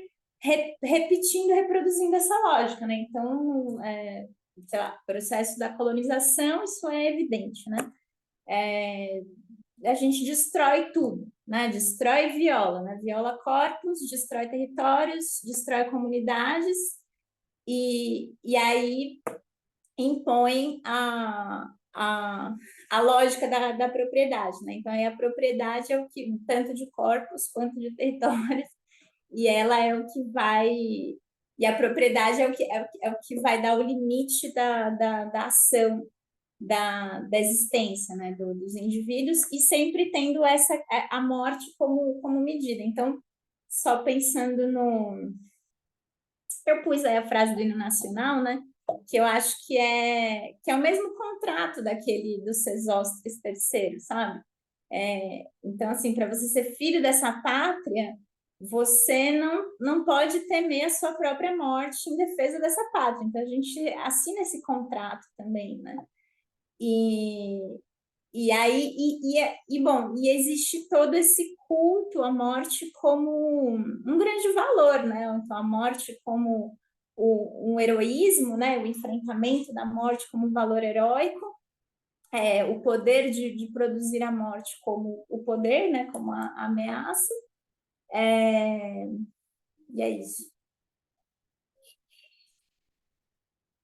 repetindo, reproduzindo essa lógica, né? Então, sei lá, processo da colonização, isso é evidente, né? A gente destrói tudo, né? Destrói e viola, né? Viola corpos, destrói territórios, destrói comunidades e aí impõe a lógica da propriedade, né? Então, aí a propriedade é o que, tanto de corpos quanto de territórios, e ela é o que vai... E a propriedade é o que vai dar o limite da ação, da existência, né, dos indivíduos, e sempre tendo a morte como medida. Então, só pensando no... Eu pus aí a frase do hino nacional, né, que eu acho que é o mesmo contrato daquele do Sesostris III, sabe? Então, assim, para você ser filho dessa pátria, você não pode temer a sua própria morte em defesa dessa pátria. Então, a gente assina esse contrato também, né? E aí, bom, e existe todo esse culto à morte como um grande valor, né? Então, a morte como um heroísmo, né? O enfrentamento da morte como um valor heróico, o poder de produzir a morte como o poder, né? Como a ameaça. E é isso.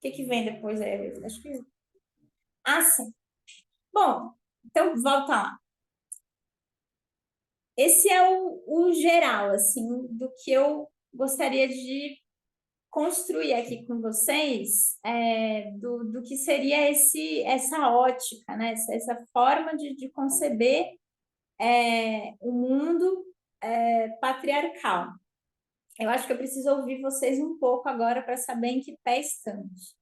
O que vem depois? Acho que... Ah, sim. Bom, então volta lá. Esse é o geral, assim, do que eu gostaria de construir aqui com vocês, do que seria essa ótica, né? Essa forma de conceber o mundo patriarcal. Eu acho que eu preciso ouvir vocês um pouco agora para saber em que pé estamos.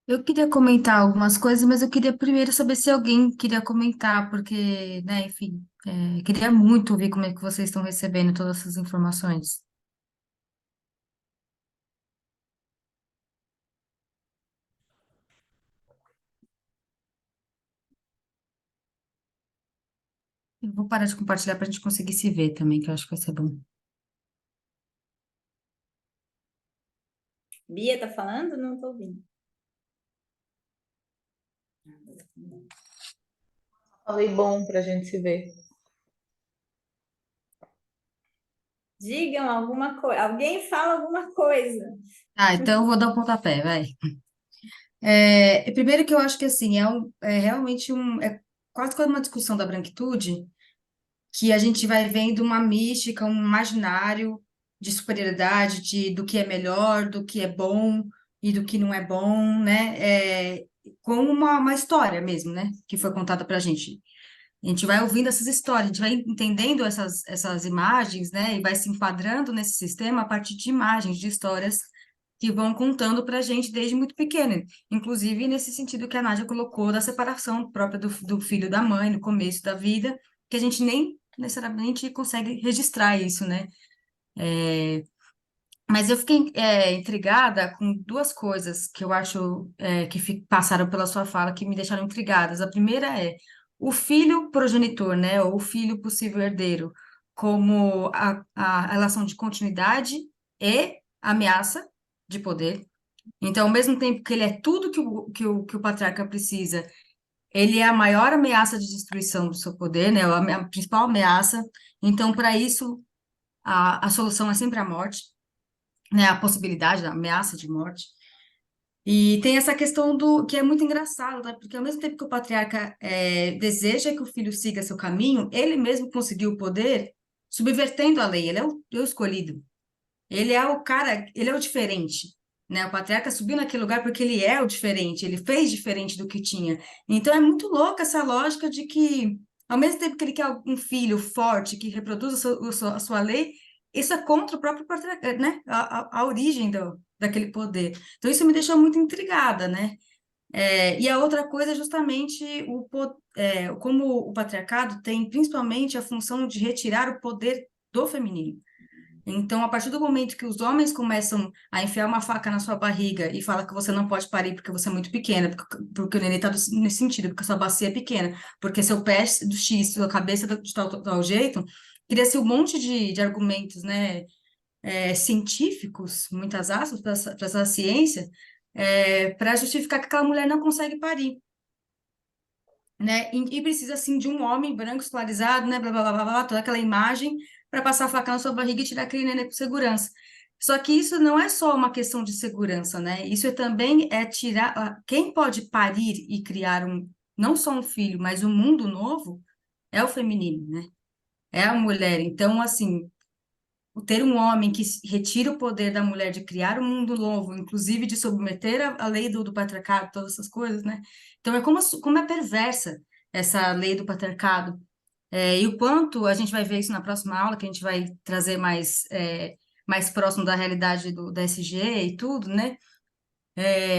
Eu queria comentar algumas coisas, mas eu queria primeiro saber se alguém queria comentar, porque, né, enfim, queria muito ouvir como é que vocês estão recebendo todas essas informações. Eu vou parar de compartilhar para a gente conseguir se ver também, que eu acho que vai ser bom. Bia tá falando? Não estou ouvindo. Falei bom para a gente se ver. Digam alguma coisa. Alguém fala alguma coisa. Então eu vou dar um pontapé, vai. Primeiro que eu acho que, assim, realmente quase como uma discussão da branquitude, que a gente vai vendo uma mística, um imaginário de superioridade, do que é melhor, do que é bom e do que não é bom, né? Com uma história mesmo, né? Que foi contada pra gente. A gente vai ouvindo essas histórias, a gente vai entendendo essas imagens, né? E vai se enquadrando nesse sistema a partir de imagens, de histórias que vão contando pra gente desde muito pequeno. Inclusive nesse sentido que a Nádia colocou da separação própria do filho da mãe no começo da vida, que a gente nem necessariamente consegue registrar isso, né? Mas eu fiquei intrigada com duas coisas que eu acho que passaram pela sua fala que me deixaram intrigadas. A primeira é o filho progenitor, né, ou o filho possível herdeiro, como a relação de continuidade e ameaça de poder. Então, ao mesmo tempo que ele é tudo que o patriarca precisa, ele é a maior ameaça de destruição do seu poder, né? A principal ameaça. Então, para isso, a solução é sempre a morte, né? A possibilidade da ameaça de morte. E tem essa questão do que é muito engraçado, né? Porque ao mesmo tempo que o patriarca deseja que o filho siga seu caminho, ele mesmo conseguiu o poder subvertendo a lei. Ele é o escolhido. Ele é o cara, ele é o diferente, né? O patriarca subiu naquele lugar porque ele é o diferente, ele fez diferente do que tinha. Então é muito louca essa lógica de que, ao mesmo tempo que ele quer um filho forte que reproduza a sua lei, isso é contra o próprio patriarca, né? A origem daquele poder. Então isso me deixou muito intrigada, né? E a outra coisa é justamente como o patriarcado tem principalmente a função de retirar o poder do feminino. Então, a partir do momento que os homens começam a enfiar uma faca na sua barriga e fala que você não pode parir porque você é muito pequena, porque o neném está nesse sentido, porque a sua bacia é pequena, porque seu pé é do X, sua cabeça é de tal jeito, cria-se um monte de argumentos, né, científicos, muitas aspas, para essa ciência, para justificar que aquela mulher não consegue parir. Né? E precisa, assim, de um homem branco esclarizado, né? Blá, blá, blá, blá, blá, toda aquela imagem para passar a faca na sua barriga e tirar aquele neném com segurança. Só que isso não é só uma questão de segurança, né? Isso também é tirar... Quem pode parir e criar não só um filho, mas um mundo novo, é o feminino, né? É a mulher. Então, assim, ter um homem que retira o poder da mulher de criar um mundo novo, inclusive de submeter a lei do patriarcado, todas essas coisas, né? Então, como é perversa essa lei do patriarcado. E o quanto a gente vai ver isso na próxima aula, que a gente vai trazer mais próximo da realidade da SG e tudo, né?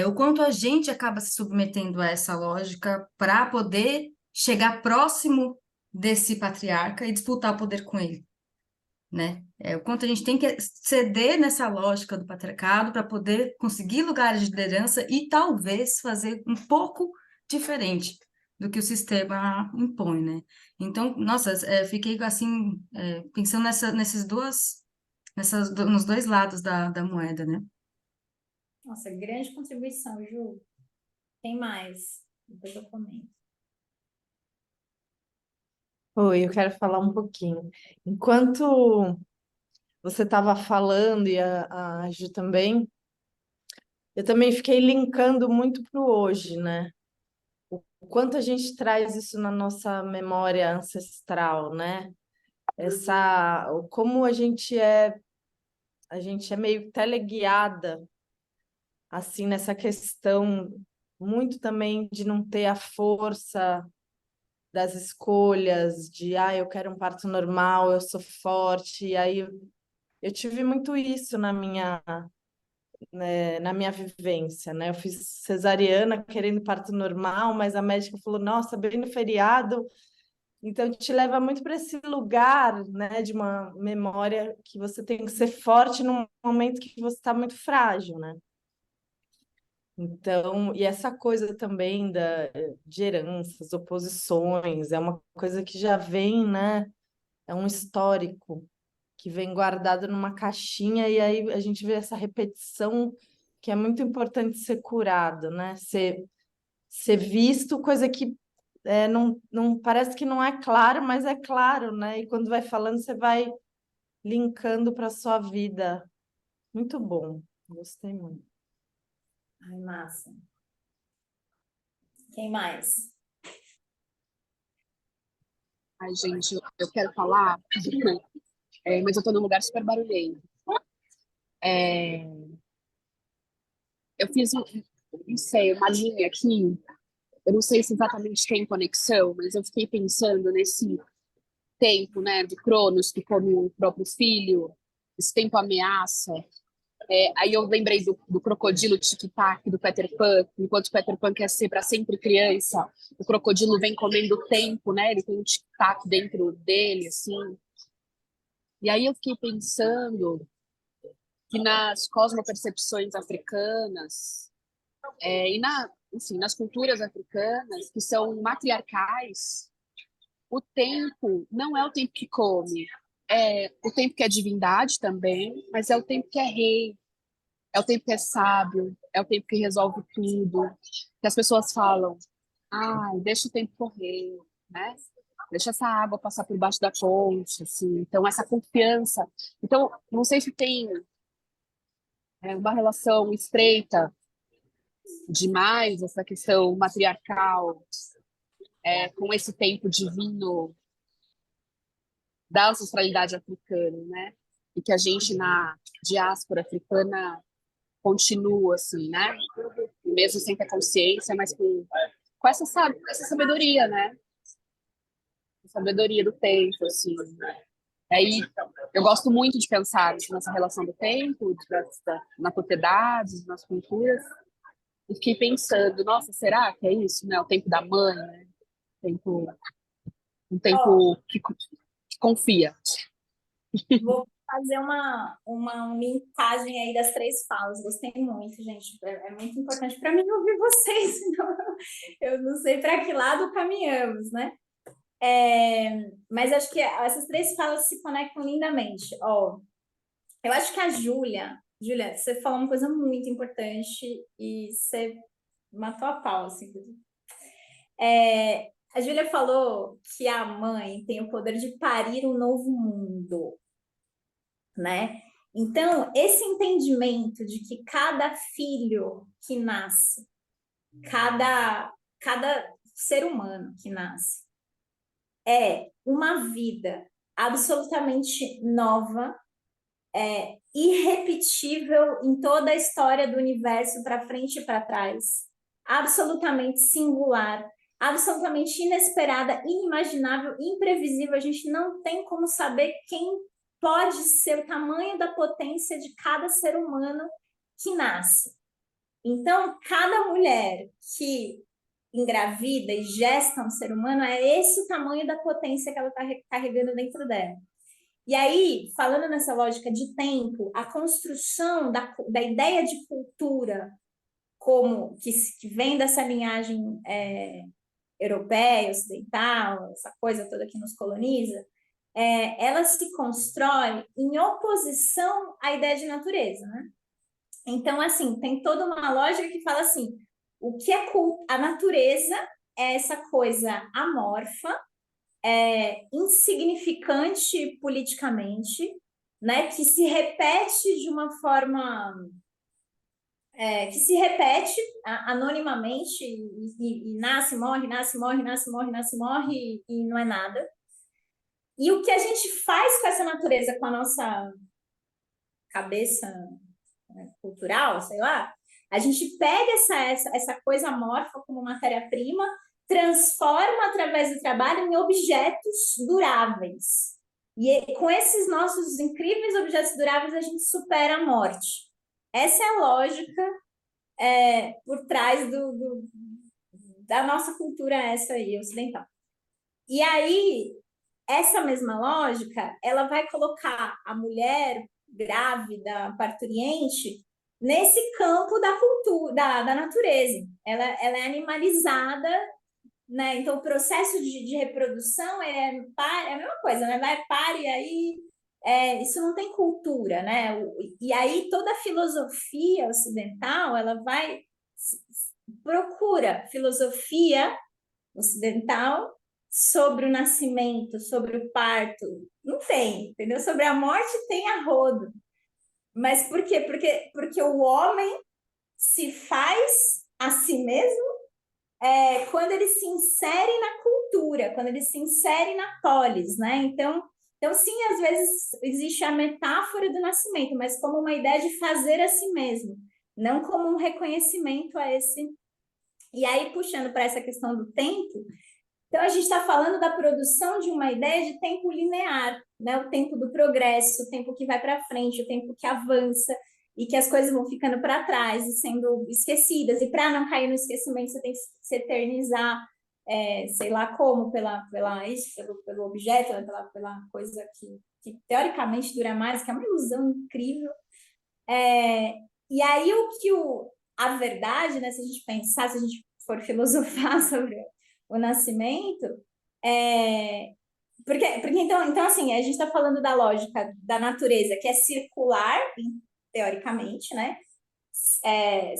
O quanto a gente acaba se submetendo a essa lógica para poder chegar próximo desse patriarca e disputar o poder com ele, né? O quanto a gente tem que ceder nessa lógica do patriarcado para poder conseguir lugares de liderança e talvez fazer um pouco diferente do que o sistema impõe, né? Então, nossa, fiquei assim, pensando nos dois lados da moeda, né? Nossa, grande contribuição, Ju. Tem mais? Depois eu comento. Oi, eu quero falar um pouquinho. Enquanto você estava falando e a Ju também, eu também fiquei linkando muito para o hoje, né? O quanto a gente traz isso na nossa memória ancestral, né? Como a gente é meio teleguiada, assim, nessa questão muito também de não ter a força das escolhas, eu quero um parto normal, eu sou forte, e aí eu tive muito isso na minha vivência, né? Eu fiz cesariana querendo parto normal, mas a médica falou, nossa, bem no feriado, então te leva muito para esse lugar, né, de uma memória que você tem que ser forte num momento que você está muito frágil, né? Então, e essa coisa também de heranças, oposições, é uma coisa que já vem, né? É um histórico que vem guardado numa caixinha, e aí a gente vê essa repetição que é muito importante ser curado, né? Ser visto, coisa que não parece que não é claro, mas é claro, né? E quando vai falando, você vai linkando para sua vida. Muito bom, gostei muito. Ai, massa. Quem mais? Ai, gente, eu quero falar, mas eu tô num lugar super barulhento. É, eu fiz, não sei, uma linha aqui, eu não sei se exatamente tem conexão, mas eu fiquei pensando nesse tempo, né, de Cronos, que come o próprio filho, esse tempo ameaça. Aí eu lembrei do crocodilo tic-tac do Peter Pan, enquanto o Peter Pan quer ser para sempre criança, o crocodilo vem comendo o tempo, né? Ele tem um tic-tac dentro dele, assim. E aí eu fiquei pensando que nas cosmopercepções africanas enfim, nas culturas africanas, que são matriarcais, o tempo não é o tempo que come, é o tempo que é divindade também, mas é o tempo que é rei, é o tempo que é sábio, é o tempo que resolve tudo. Que as pessoas falam, deixa o tempo correr, né? Deixa essa água passar por baixo da ponte, assim. Então, essa confiança. Então, não sei se tem uma relação estreita demais, essa questão matriarcal, com esse tempo divino da ancestralidade africana, né? E que a gente, na diáspora africana, continua, assim, né? Mesmo sem ter consciência, mas com essa sabedoria, né? Sabedoria do tempo, assim. Aí eu gosto muito de pensar nessa relação do tempo, na propriedade, nas culturas, e fiquei pensando, nossa, será que é isso, né? O tempo da mãe, né? Um tempo que confia. Vou fazer uma linkagem aí das 3 falas. Gostei muito, gente. É muito importante para mim ouvir vocês, senão eu não sei para que lado caminhamos, né? Mas acho que essas 3 falas se conectam lindamente. Ó, eu acho que a Júlia, você falou uma coisa muito importante e você matou a pau, assim. A Júlia falou que a mãe tem o poder de parir um novo mundo, né? Então, esse entendimento de que cada filho que nasce, cada ser humano que nasce, é uma vida absolutamente nova, irrepetível em toda a história do universo, para frente e para trás, absolutamente singular, absolutamente inesperada, inimaginável, imprevisível. A gente não tem como saber quem pode ser o tamanho da potência de cada ser humano que nasce. Então, cada mulher que engravida e gesta um ser humano, é esse o tamanho da potência que ela está carregando dentro dela. E aí, falando nessa lógica de tempo, a construção da ideia de cultura como que vem dessa linhagem europeia, ocidental, essa coisa toda que nos coloniza, ela se constrói em oposição à ideia de natureza, né? Então, assim, tem toda uma lógica que fala assim, o que é a natureza é essa coisa amorfa, insignificante politicamente, né, que se repete de uma forma que se repete anonimamente e nasce, morre, nasce, morre, nasce, morre, nasce, morre e não é nada. E o que a gente faz com essa natureza, com a nossa cabeça, né, cultural, sei lá, a gente pega essa coisa amorfa como matéria-prima, transforma através do trabalho em objetos duráveis. E com esses nossos incríveis objetos duráveis, a gente supera a morte. Essa é a lógica por trás da nossa cultura essa aí, ocidental. E aí, essa mesma lógica, ela vai colocar a mulher grávida, parturiente, nesse campo da cultura, da natureza. Ela é animalizada, né? Então, o processo de reprodução é a mesma coisa, né? Vai, pare, aí isso não tem cultura, né? E aí toda a filosofia ocidental, ela procura filosofia ocidental sobre o nascimento, sobre o parto. Não tem, entendeu? Sobre a morte tem a rodo. Mas por quê? Porque o homem se faz a si mesmo quando ele se insere na cultura, quando ele se insere na polis, né? Então, sim, às vezes existe a metáfora do nascimento, mas como uma ideia de fazer a si mesmo, não como um reconhecimento a esse. E aí, puxando para essa questão do tempo, então a gente está falando da produção de uma ideia de tempo linear, né? O tempo do progresso, o tempo que vai para frente, o tempo que avança, e que as coisas vão ficando para trás e sendo esquecidas. E para não cair no esquecimento, você tem que se eternizar, sei lá como, pelo objeto, né? pela coisa que teoricamente dura mais, que é uma ilusão incrível. E aí a verdade, né, se a gente pensar, se a gente for filosofar sobre o nascimento, Porque então, assim, a gente está falando da lógica da natureza, que é circular, teoricamente, né?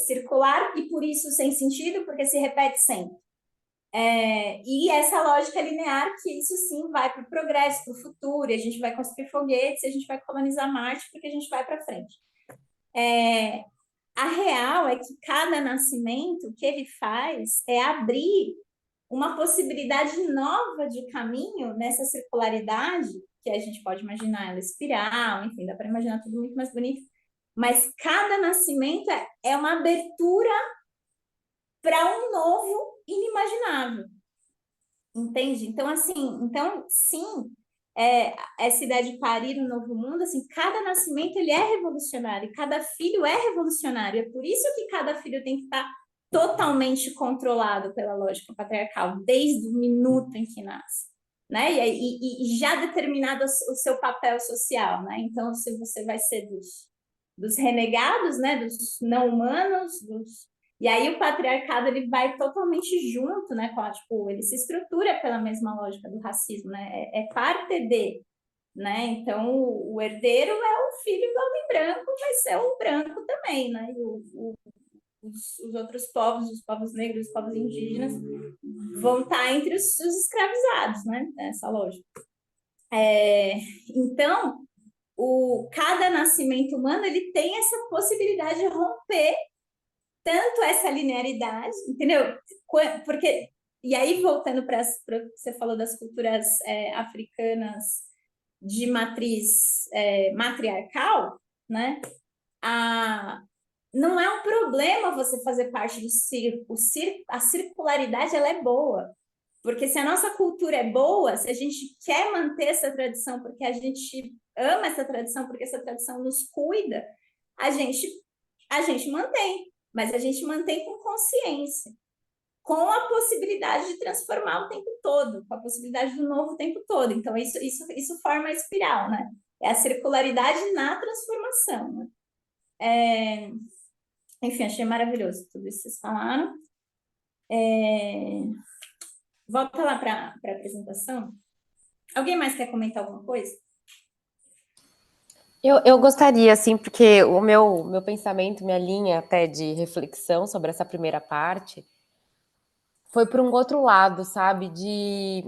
Circular e por isso sem sentido, porque se repete sempre. E essa lógica linear, que isso sim vai para o progresso, para o futuro, e a gente vai construir foguetes, e a gente vai colonizar Marte, porque a gente vai para frente. A real é que cada nascimento que ele faz é abrir uma possibilidade nova de caminho nessa circularidade, que a gente pode imaginar ela espiral, enfim, dá para imaginar tudo muito mais bonito, mas cada nascimento é uma abertura para um novo inimaginável, entende? Então, assim, sim, essa ideia de parir um novo mundo, assim, cada nascimento ele é revolucionário, cada filho é revolucionário, é por isso que cada filho tem que estar totalmente controlado pela lógica patriarcal, desde o minuto em que nasce, né? E já determinado o seu papel social, né? Então, se você vai ser dos renegados, né? Dos não humanos, e aí o patriarcado ele vai totalmente junto, né? Tipo, ele se estrutura pela mesma lógica do racismo, né? É parte de, né? Então o herdeiro é o filho do homem branco, vai ser um branco também, né? Os outros povos, os povos negros, os povos indígenas, vão estar entre os escravizados, né? Essa lógica. Então, cada nascimento humano ele tem essa possibilidade de romper tanto essa linearidade, entendeu? Porque, e aí voltando para você falou das culturas africanas de matriz matriarcal, né? Não é um problema você fazer parte do circo. A circularidade ela é boa. Porque se a nossa cultura é boa, se a gente quer manter essa tradição, porque a gente ama essa tradição, porque essa tradição nos cuida, a gente mantém. Mas a gente mantém com consciência, com a possibilidade de transformar o tempo todo, com a possibilidade do novo o tempo todo. Então, isso forma a espiral, né? É a circularidade na transformação, né? Enfim, achei maravilhoso tudo isso que vocês falaram. Volta lá para a apresentação. Alguém mais quer comentar alguma coisa? Eu gostaria, assim, porque o meu pensamento, minha linha até de reflexão sobre essa primeira parte foi para um outro lado, sabe? De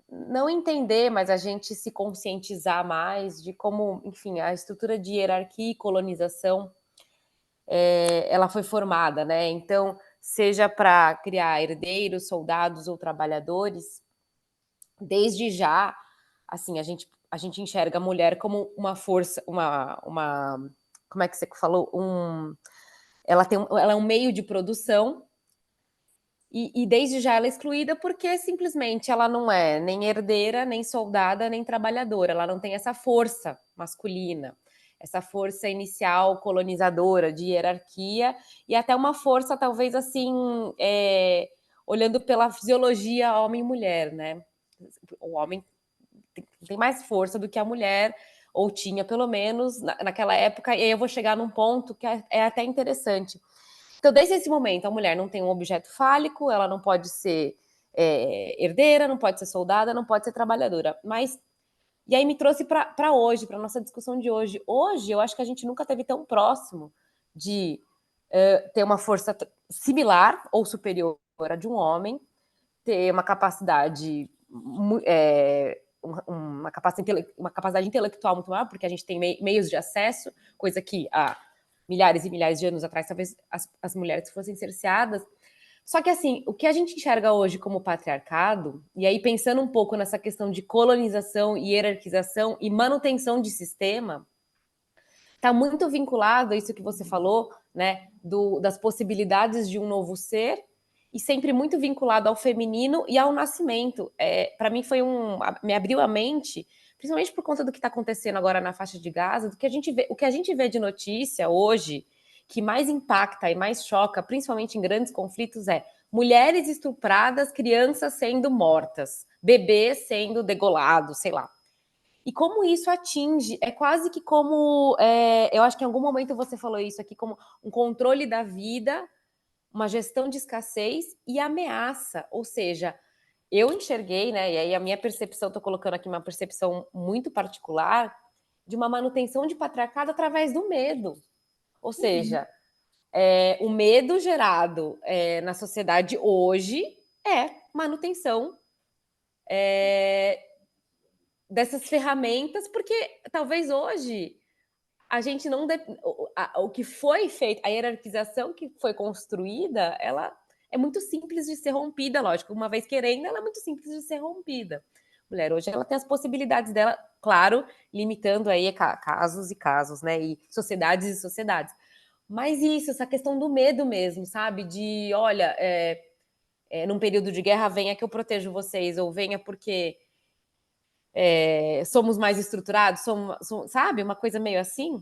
não entender, mas a gente se conscientizar mais de como, enfim, a estrutura de hierarquia e colonização ela foi formada, né? Então, seja para criar herdeiros, soldados ou trabalhadores, desde já, assim, a gente enxerga a mulher como uma força, como é que você falou? Ela é um meio de produção e desde já ela é excluída porque simplesmente ela não é nem herdeira, nem soldada, nem trabalhadora. Ela não tem essa força masculina, essa força inicial colonizadora de hierarquia e até uma força talvez assim, olhando pela fisiologia homem e mulher, né? O homem tem mais força do que a mulher, ou tinha pelo menos naquela época, e aí eu vou chegar num ponto que é até interessante. Então, desde esse momento, a mulher não tem um objeto fálico, ela não pode ser herdeira, não pode ser soldada, não pode ser trabalhadora. Mas, e aí me trouxe para hoje, para nossa discussão de hoje. Hoje, eu acho que a gente nunca esteve tão próximo de ter uma força similar ou superior à de um homem, ter uma capacidade uma capacidade intelectual muito maior, porque a gente tem meios de acesso, coisa que há milhares e milhares de anos atrás talvez as mulheres fossem cerceadas. Só que assim, o que a gente enxerga hoje como patriarcado, e aí pensando um pouco nessa questão de colonização, hierarquização e manutenção de sistema, está muito vinculado a isso que você falou, né, das possibilidades de um novo ser, e sempre muito vinculado ao feminino e ao nascimento. Para mim me abriu a mente, principalmente por conta do que está acontecendo agora na faixa de Gaza, o que a gente vê de notícia hoje, que mais impacta e mais choca, principalmente em grandes conflitos, é mulheres estupradas, crianças sendo mortas, bebês sendo degolados, sei lá. E como isso atinge, é quase que como, eu acho que em algum momento você falou isso aqui, como um controle da vida, uma gestão de escassez e ameaça, ou seja, eu enxerguei, né? E aí a minha percepção, estou colocando aqui uma percepção muito particular de uma manutenção de patriarcado através do medo. Ou seja, o medo gerado na sociedade hoje é manutenção dessas ferramentas, porque talvez hoje a gente não... O que foi feito, a hierarquização que foi construída, ela é muito simples de ser rompida, lógico. Uma vez querendo, ela é muito simples de ser rompida. Mulher, hoje ela tem as possibilidades dela, claro, limitando aí casos e casos, né? E sociedades. Mas isso, essa questão do medo mesmo, sabe? De, olha, num período de guerra, venha que eu protejo vocês, ou venha porque somos mais estruturados, sabe? Uma coisa meio assim.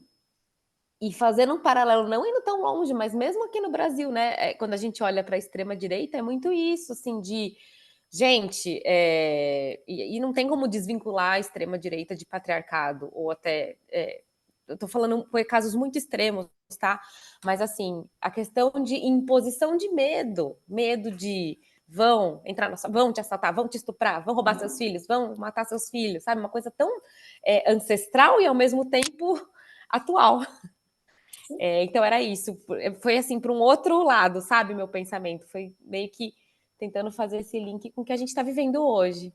E fazendo um paralelo, não indo tão longe, mas mesmo aqui no Brasil, né? Quando a gente olha para a extrema-direita, é muito isso, assim, de... Gente, e não tem como desvincular a extrema-direita de patriarcado, ou até... eu tô falando, foi casos muito extremos, tá? Mas, assim, a questão de imposição de medo de vão entrar vão te assaltar, vão te estuprar, vão roubar seus filhos, vão matar seus filhos, sabe? Uma coisa tão ancestral e, ao mesmo tempo, atual. Então, era isso. Foi, assim, para um outro lado, sabe? Meu pensamento. Foi meio que tentando fazer esse link com o que a gente está vivendo hoje.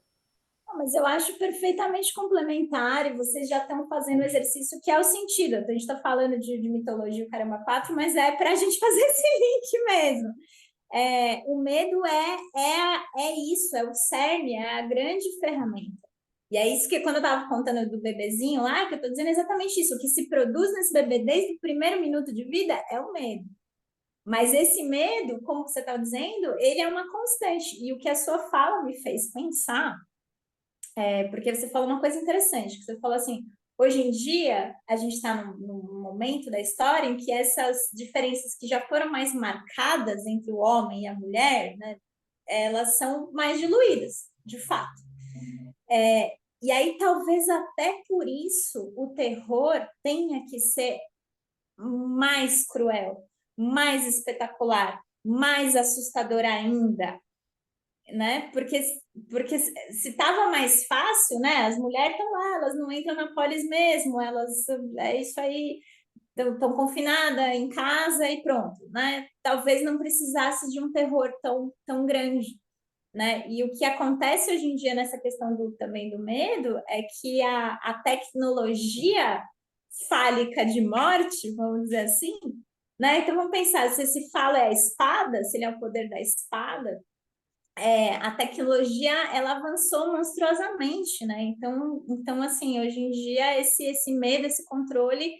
Mas eu acho perfeitamente complementar e vocês já estão fazendo o exercício que é o sentido. Então, a gente está falando de mitologia, o Caramba 4, mas é para a gente fazer esse link mesmo. O medo é isso, é o cerne, é a grande ferramenta. E é isso que, quando eu estava contando do bebezinho lá, que eu estou dizendo exatamente isso. O que se produz nesse bebê desde o primeiro minuto de vida é o medo. Mas esse medo, como você está dizendo, ele é uma constante. E o que a sua fala me fez pensar, porque você falou uma coisa interessante, que você falou assim, hoje em dia, a gente está num momento da história em que essas diferenças que já foram mais marcadas entre o homem e a mulher, né, elas são mais diluídas, de fato. E aí, talvez até por isso, o terror tenha que ser mais cruel, mais espetacular, mais assustador ainda, né? Porque se estava mais fácil, né? As mulheres estão lá, elas não entram na polis mesmo, elas é isso aí, estão confinadas em casa e pronto, né? Talvez não precisasse de um terror tão grande, né? E o que acontece hoje em dia nessa questão também do medo é que a tecnologia fálica de morte, vamos dizer assim, né? Então vamos pensar, se esse falo é a espada, se ele é o poder da espada, a tecnologia ela avançou monstruosamente, né? Então assim, hoje em dia esse medo, esse controle,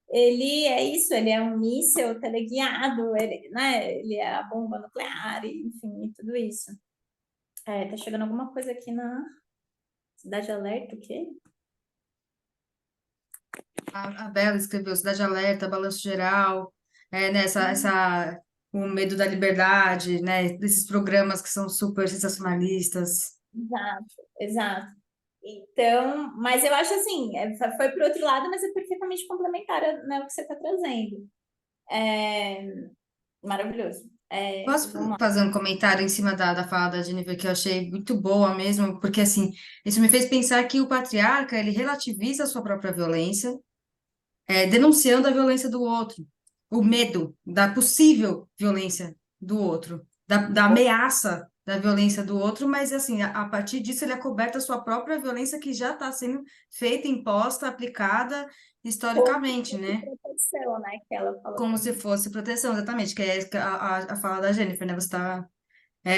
ele é isso, ele é um míssil teleguiado, né? Ele é a bomba nuclear, enfim, e tudo isso. Tá chegando alguma coisa aqui na Cidade Alerta, o quê? A Bela escreveu Cidade Alerta, Balanço Geral, né, o medo da liberdade, né, desses programas que são super sensacionalistas. Exato. Então, mas eu acho assim, foi para o outro lado, mas é perfeitamente complementar, né, o que você está trazendo. Maravilhoso. Posso Vamos lá. fazer um comentário em cima da fala da Jennifer que eu achei muito boa mesmo, porque assim, isso me fez pensar que o patriarca, ele relativiza a sua própria violência, denunciando a violência do outro, o medo da possível violência do outro, da ameaça da violência do outro, mas assim, a partir disso ele acoberta a sua própria violência que já está sendo feita, imposta, aplicada historicamente, né? Proteção, né, que ela falou Como se também. fosse proteção, exatamente, que é a fala da Jennifer, né? Você está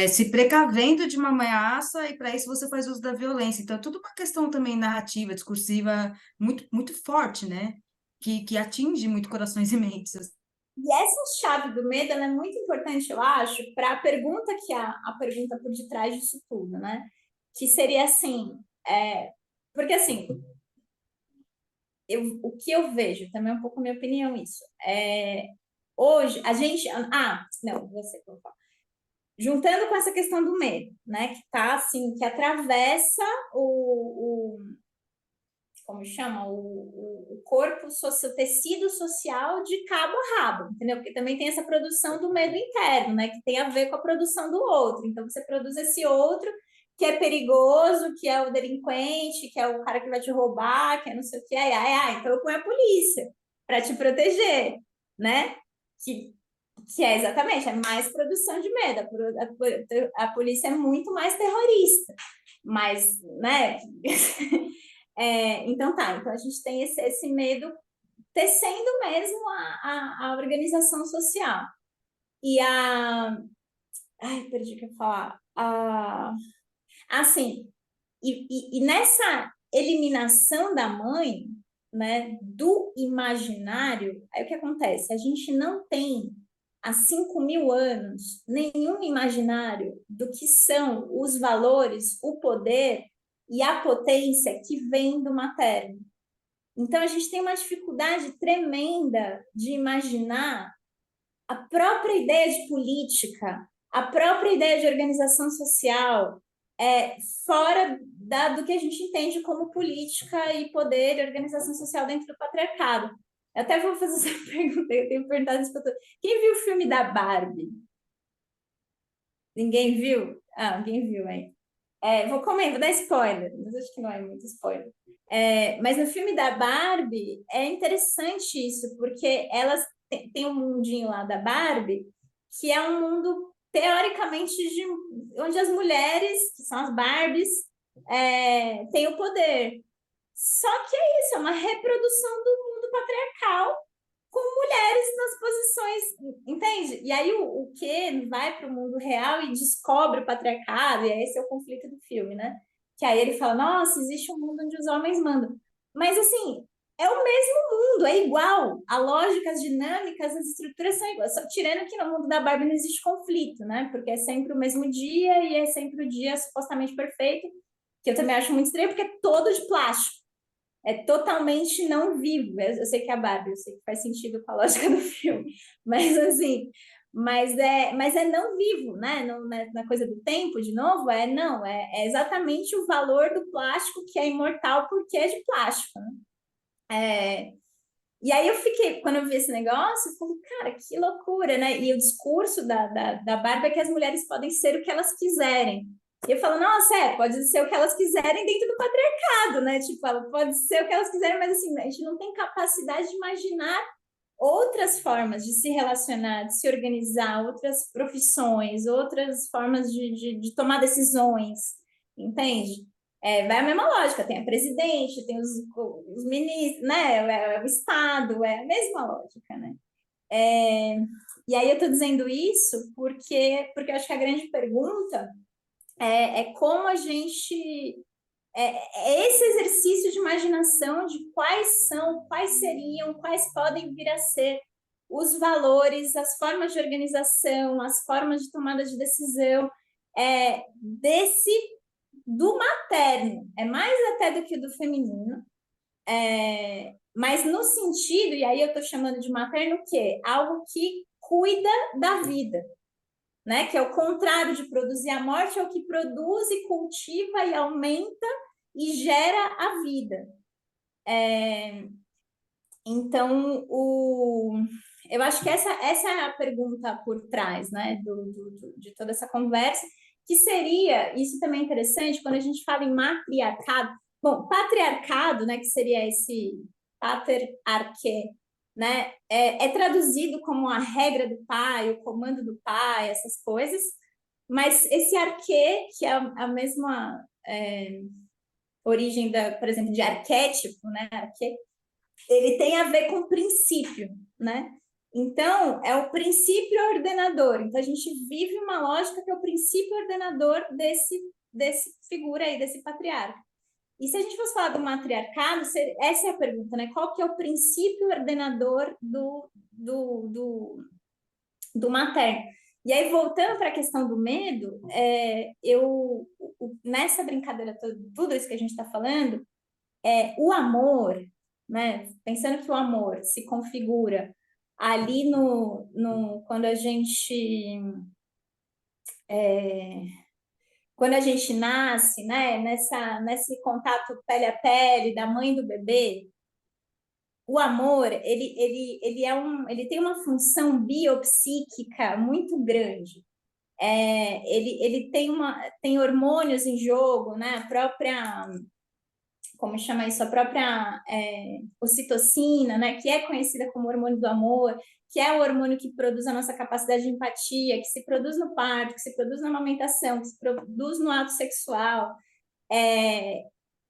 se precavendo de uma ameaça e para isso você faz uso da violência. Então, é tudo uma questão também narrativa, discursiva, muito, muito forte, né? Que atinge muito corações e mentes. E essa chave do medo ela é muito importante, eu acho, para a pergunta que a pergunta por detrás disso tudo, né? Que seria assim, porque assim, o que eu vejo, também é um pouco minha opinião isso, hoje a gente, não, você, vou falar. Juntando com essa questão do medo, né, que tá assim, que atravessa como chama, o corpo, o tecido social de cabo a rabo, entendeu? Porque também tem essa produção do medo interno, né, que tem a ver com a produção do outro. Então, você produz esse outro que é perigoso, que é o delinquente, que é o cara que vai te roubar, que é não sei o que, então eu ponho a polícia para te proteger, né? Que, que é exatamente, é mais produção de medo. A polícia é muito mais terrorista, mas, né? Então tá, então a gente tem esse medo tecendo mesmo a organização social. E Ai, perdi o que eu ia falar. Assim, e nessa eliminação da mãe, né, do imaginário, aí o que acontece? A gente não tem, há 5.000 anos, nenhum imaginário do que são os valores, o poder e a potência que vem do materno. Então, a gente tem uma dificuldade tremenda de imaginar a própria ideia de política, a própria ideia de organização social, fora do que a gente entende como política e poder e organização social dentro do patriarcado. Eu até vou fazer essa pergunta, eu tenho perguntado isso para todo. Quem viu o filme da Barbie? Ninguém viu? Ninguém viu, hein? Vou dar spoiler, mas acho que não é muito spoiler. Mas no filme da Barbie é interessante isso, porque elas tem um mundinho lá da Barbie que é um mundo teoricamente onde as mulheres, que são as Barbies, têm o poder. Só que é isso, é uma reprodução do mundo patriarcal com mulheres nas posições, entende? E aí o Ken vai para o mundo real e descobre o patriarcado, e esse é o conflito do filme, né? Que aí ele fala, nossa, existe um mundo onde os homens mandam. Mas, assim, é o mesmo mundo, é igual. A lógica, as dinâmicas, as estruturas são iguais. Só tirando que no mundo da Barbie não existe conflito, né? Porque é sempre o mesmo dia e é sempre o dia supostamente perfeito, que eu também acho muito estranho, porque é todo de plástico. É totalmente não vivo. Eu sei que é a Barbie, eu sei que faz sentido com a lógica do filme, mas assim, mas é não vivo, né? Na coisa do tempo, de novo, não, é exatamente o valor do plástico que é imortal porque é de plástico, né? E aí eu fiquei, quando eu vi esse negócio, eu falei, cara, que loucura, né? E o discurso da Barbie é que as mulheres podem ser o que elas quiserem. E eu falo, nossa, pode ser o que elas quiserem dentro do patriarcado, né? Tipo, ela pode ser o que elas quiserem, mas assim, a gente não tem capacidade de imaginar outras formas de se relacionar, de se organizar, outras profissões, outras formas de tomar decisões, entende? Vai a mesma lógica, tem a presidente, tem os ministros, né? O Estado, é a mesma lógica, né? E aí eu estou dizendo isso porque eu acho que a grande pergunta é como a gente. Esse exercício de imaginação de quais são, quais seriam, quais podem vir a ser os valores, as formas de organização, as formas de tomada de decisão do materno, é mais até do que do feminino, mas no sentido, e aí eu estou chamando de materno o quê? Algo que cuida da vida, né? Que é o contrário de produzir a morte, é o que produz e cultiva e aumenta e gera a vida. Então, eu acho que essa é a pergunta por trás, né, de toda essa conversa, que seria, isso também é interessante, quando a gente fala em matriarcado, bom, patriarcado, né, que seria esse pater arche, né, é traduzido como a regra do pai, o comando do pai, essas coisas, mas esse arque, que é a mesma origem, por exemplo, de arquétipo, né, arque, ele tem a ver com princípio, né? Então, é o princípio ordenador. Então, a gente vive uma lógica que é o princípio ordenador desse figura aí, desse patriarca. E se a gente fosse falar do matriarcado, essa é a pergunta, né? Qual que é o princípio ordenador do materno? E aí, voltando para a questão do medo, nessa brincadeira toda, tudo isso que a gente está falando, o amor, né? Pensando que o amor se configura ali quando a gente nasce, né? Nesse contato pele a pele da mãe do bebê, o amor ele tem uma função biopsíquica muito grande. ele tem hormônios em jogo, né? A própria, como chama isso? A própria ocitocina, né? Que é conhecida como hormônio do amor, que é o hormônio que produz a nossa capacidade de empatia, que se produz no parto, que se produz na amamentação, que se produz no ato sexual.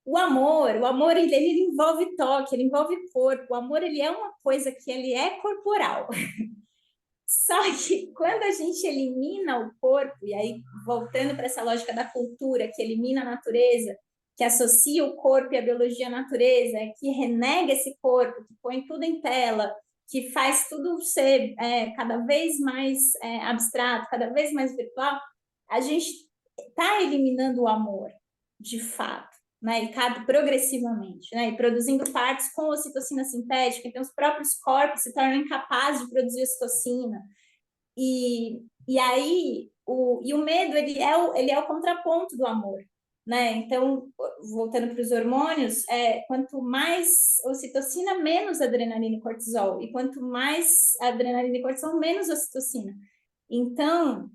O amor ele envolve toque, ele envolve corpo. O amor ele é uma coisa que ele é corporal. Só que quando a gente elimina o corpo, e aí voltando para essa lógica da cultura que elimina a natureza, que associa o corpo e a biologia à natureza, que renega esse corpo, que põe tudo em tela, que faz tudo ser cada vez mais abstrato, cada vez mais virtual, a gente está eliminando o amor, de fato, né? E progressivamente, né? E produzindo partes com ocitocina sintética, então os próprios corpos se tornam incapazes de produzir ocitocina. E aí, o medo, ele é o contraponto do amor, né? Então, voltando para os hormônios, quanto mais ocitocina, menos adrenalina e cortisol. E quanto mais adrenalina e cortisol, menos ocitocina. Então,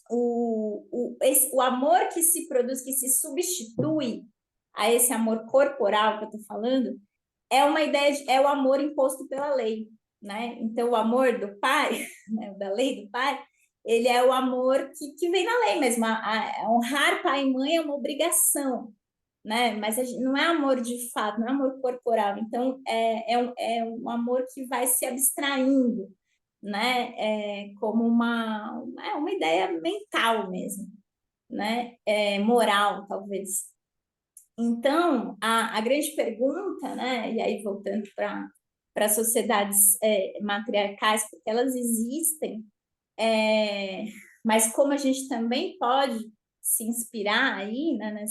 o amor que se produz, que se substitui a esse amor corporal que eu estou falando, é uma ideia é o amor imposto pela lei, né? Então, o amor do pai, né, da lei do pai, ele é o amor que vem na lei mesmo. Honrar pai e mãe é uma obrigação, né? Mas não é amor de fato, não é amor corporal. Então, é um amor que vai se abstraindo, né? Como uma ideia mental mesmo, né? Moral, talvez. Então, a grande pergunta, né? E aí voltando para sociedades matriarcais, porque elas existem, mas como a gente também pode se inspirar aí, né,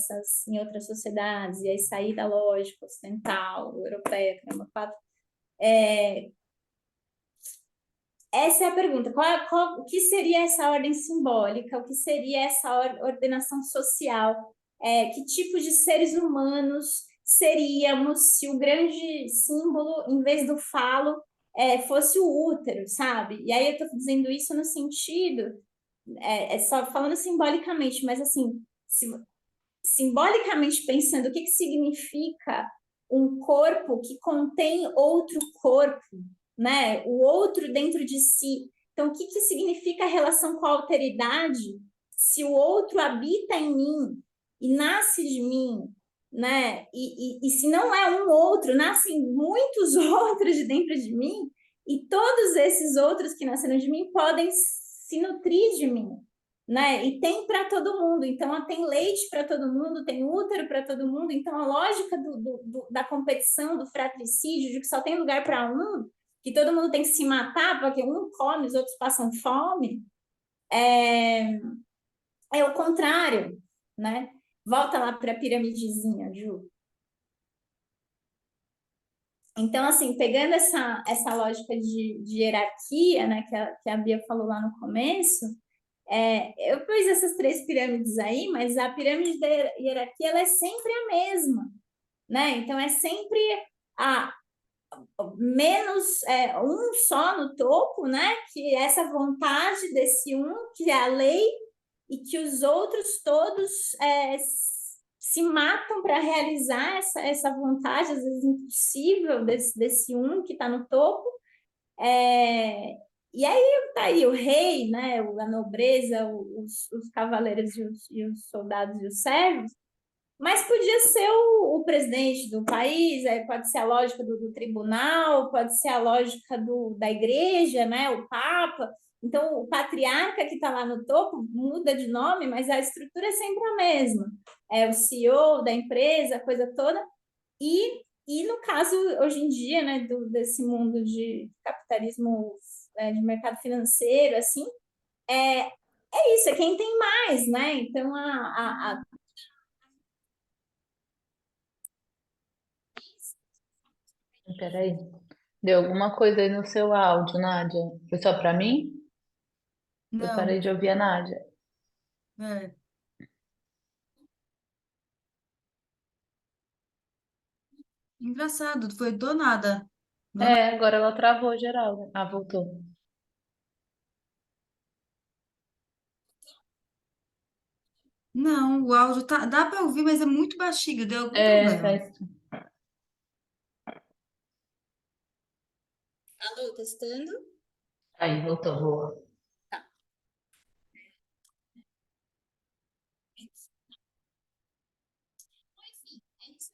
em outras sociedades, e aí sair da lógica ocidental, europeia, caramba, quatro, essa é a pergunta. O que seria essa ordem simbólica? O que seria essa ordenação social? Que tipo de seres humanos seríamos se o grande símbolo, em vez do falo, fosse o útero, sabe? E aí eu estou dizendo isso no sentido, só falando simbolicamente, mas assim, simbolicamente pensando, o que significa um corpo que contém outro corpo, né? O outro dentro de si. Então, o que significa a relação com a alteridade se o outro habita em mim e nasce de mim, né? E se não é um outro, nascem muitos outros de dentro de mim, e todos esses outros que nasceram de mim podem se nutrir de mim, né? E tem para todo mundo, então tem leite para todo mundo, tem útero para todo mundo, então a lógica da competição, do fratricídio, de que só tem lugar para um, que todo mundo tem que se matar porque um come, os outros passam fome, é o contrário, né? Volta lá para a piramidezinha, Ju. Então, assim, pegando essa lógica de hierarquia, né, que a Bia falou lá no começo, eu pus essas 3 pirâmides aí, mas a pirâmide da hierarquia ela é sempre a mesma, né? Então é sempre a menos um só no topo, né? Que é essa vontade desse um, que é a lei, e que os outros todos se matam para realizar essa vontade, às vezes impossível, desse um que está no topo. E aí tá aí o rei, né, a nobreza, os cavaleiros e os soldados e os servos, mas podia ser o presidente do país, pode ser a lógica do tribunal, pode ser a lógica da igreja, né, o papa. Então, o patriarca que está lá no topo muda de nome, mas a estrutura é sempre a mesma. É o CEO da empresa, a coisa toda. E no caso, hoje em dia, né, desse mundo de capitalismo de mercado financeiro, assim, é isso, é quem tem mais, né? Então, Peraí. Deu alguma coisa aí no seu áudio, Nádia? Foi só para mim? Eu Não, parei de ouvir a Nádia. é. Engraçado, foi do nada. Do nada. Agora ela travou geral, né? Ah, voltou. Não, o áudio tá, dá para ouvir, mas é muito baixinho, deu algum É, problema. Alô, testando? Aí, voltou, boa. Tá. Enfim, é isso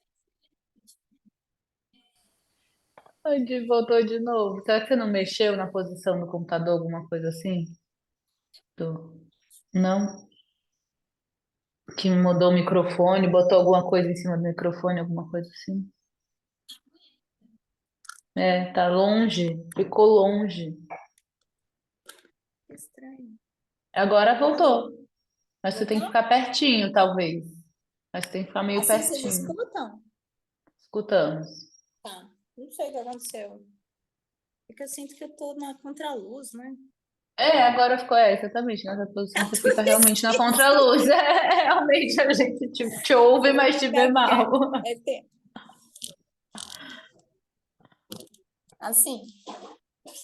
Onde voltou de novo. Será que você não mexeu na posição do computador, alguma coisa assim? Não? Que mudou o microfone, botou alguma coisa em cima do microfone, alguma coisa assim? É, tá longe, ficou longe. aí. Estranho. Agora Alô, voltou. Mas você tem que voltou? ficar pertinho, talvez. Mas tem que ficar meio Assim vocês pertinho. escutam? Escutamos. Tá. Não sei o que aconteceu. É que eu sinto que eu tô na contraluz, né? É, agora ficou, exatamente, nessa posição Tá você tudo fica realmente na esquisito. contraluz. É, realmente a gente te ouve, Eu vou mas te ficar vê aqui. mal. Assim,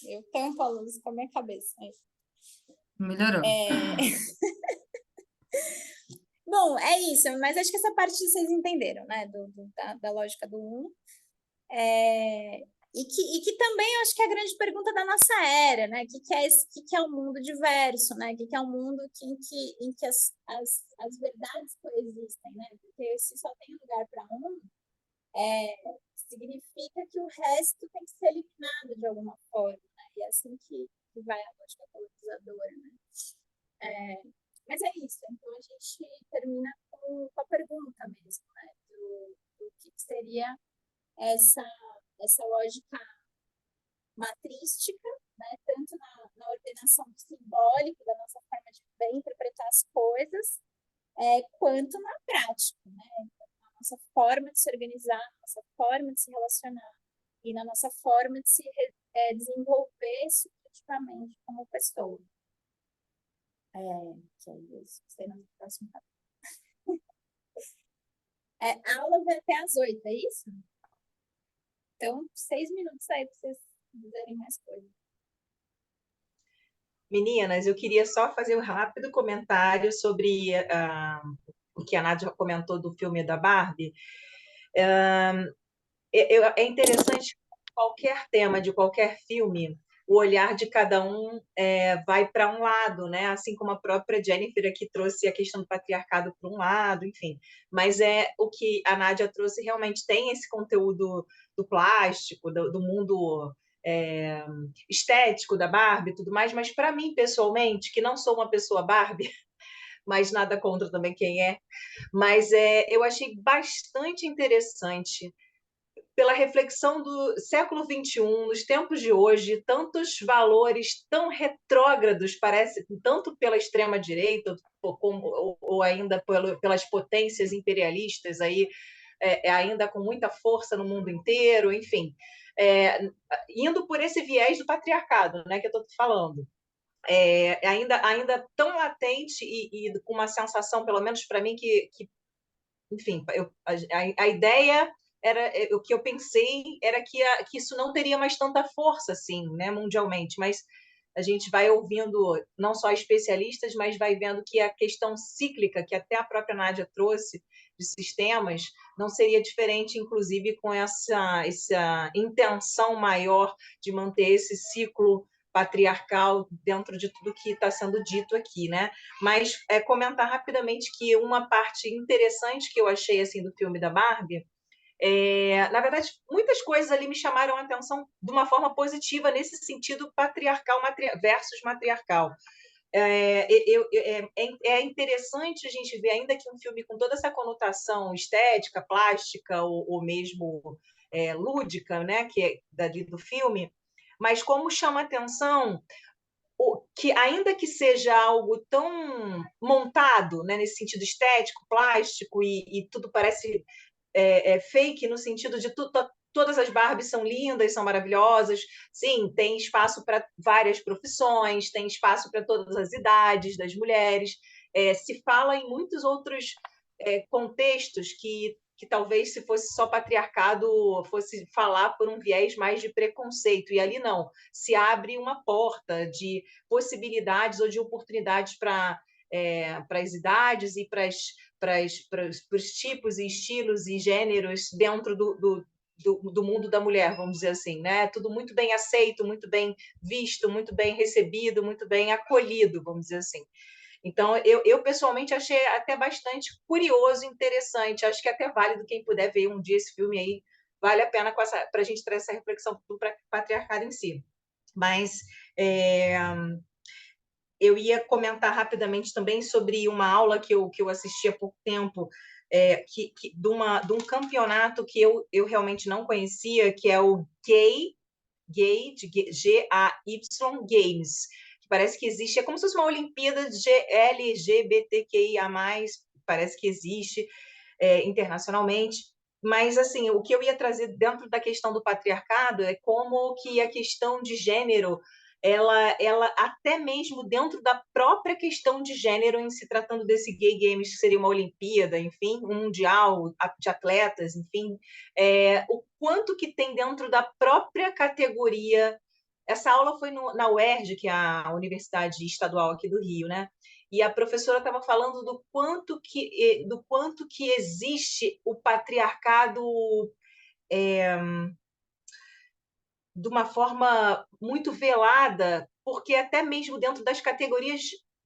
eu tampo a luz com a minha cabeça. Melhorou. É... Bom, é isso, mas acho que essa parte vocês entenderam, né? Da lógica do um. E que também eu acho que é a grande pergunta da nossa era, né? Que é o mundo diverso, né? Que é um mundo em que as verdades coexistem, né? Porque se só tem lugar para um, significa que o resto tem que ser eliminado de alguma forma, né? E é assim que vai a lógica colonizadora, né? Mas é isso, então a gente termina com a pergunta mesmo, né? Do que seria essa, essa lógica matrística, né? Tanto na ordenação simbólica da nossa forma de bem interpretar as coisas, quanto na prática, né? Na nossa forma de se organizar, na nossa forma de se relacionar e na nossa forma de se desenvolver subjetivamente como pessoa. Que é isso, você no próximo capítulo. A aula vai até às 8, é isso? Então, 6 minutos aí para vocês dizerem mais coisas. Meninas, eu queria só fazer um rápido comentário sobre o que a Nádia comentou do filme da Barbie. É interessante qualquer tema de qualquer filme, o olhar de cada um vai para um lado, né? Assim como a própria Jennifer aqui trouxe a questão do patriarcado para um lado, enfim. Mas o que a Nádia trouxe realmente tem esse conteúdo do plástico, do mundo estético da Barbie e tudo mais, mas para mim, pessoalmente, que não sou uma pessoa Barbie, mas nada contra também quem é, mas eu achei bastante interessante pela reflexão do século XXI, nos tempos de hoje, tantos valores tão retrógrados, parece, tanto pela extrema-direita ou ainda pelas potências imperialistas, aí, ainda com muita força no mundo inteiro, enfim, indo por esse viés do patriarcado, né, que eu estou falando. Ainda tão latente e com uma sensação, pelo menos para mim, enfim, a ideia era o que eu pensei era que isso não teria mais tanta força assim, né, mundialmente, mas a gente vai ouvindo não só especialistas, mas vai vendo que a questão cíclica que até a própria Nádia trouxe de sistemas não seria diferente, inclusive com essa intenção maior de manter esse ciclo patriarcal dentro de tudo que está sendo dito aqui, né? Mas comentar rapidamente que uma parte interessante que eu achei assim do filme da Barbie, na verdade, muitas coisas ali me chamaram a atenção de uma forma positiva nesse sentido patriarcal versus matriarcal. É interessante a gente ver, ainda que um filme com toda essa conotação estética, plástica ou mesmo lúdica, né, que é dali do filme, mas como chama atenção que, ainda que seja algo tão montado, né, nesse sentido estético, plástico, e tudo parece fake no sentido de todas as Barbies são lindas, são maravilhosas. Sim, tem espaço para várias profissões, tem espaço para todas as idades das mulheres. Se fala em muitos outros contextos que talvez, se fosse só patriarcado, fosse falar por um viés mais de preconceito. E ali não. Se abre uma porta de possibilidades ou de oportunidades para para as idades e para os tipos e estilos e gêneros dentro do mundo da mulher, vamos dizer assim, né? Tudo muito bem aceito, muito bem visto, muito bem recebido, muito bem acolhido, vamos dizer assim. Então, eu pessoalmente achei até bastante curioso, interessante. Acho que é até válido quem puder ver um dia esse filme aí, vale a pena para a gente trazer essa reflexão do patriarcado em si. Mas eu ia comentar rapidamente também sobre uma aula que eu assisti há pouco tempo, de um campeonato que eu realmente não conhecia, que é o Gay, G-A-Y Games, que parece que existe, é como se fosse uma Olimpíada de LGBTQIA+, parece que existe internacionalmente. Mas, assim, o que eu ia trazer dentro da questão do patriarcado é como que a questão de gênero, ela até mesmo dentro da própria questão de gênero, em se tratando desse Gay Games, que seria uma Olimpíada, enfim, um mundial de atletas, enfim, o quanto que tem dentro da própria categoria. Essa aula foi na UERJ, que é a Universidade Estadual aqui do Rio, né? E a professora estava falando do quanto que existe o patriarcado de uma forma muito velada, porque até mesmo dentro das categorias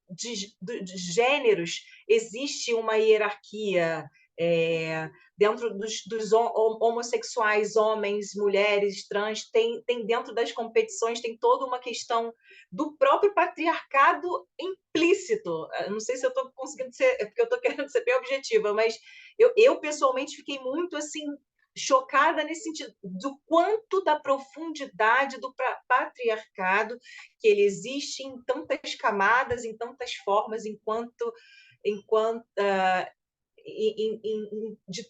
de gêneros existe uma hierarquia, dentro dos homossexuais, homens, mulheres, trans, tem dentro das competições, tem toda uma questão do próprio patriarcado implícito. Não sei se eu estou conseguindo ser, porque eu estou querendo ser bem objetiva, mas eu pessoalmente fiquei muito assim chocada nesse sentido, do quanto da profundidade do patriarcado, que ele existe em tantas camadas, em tantas formas,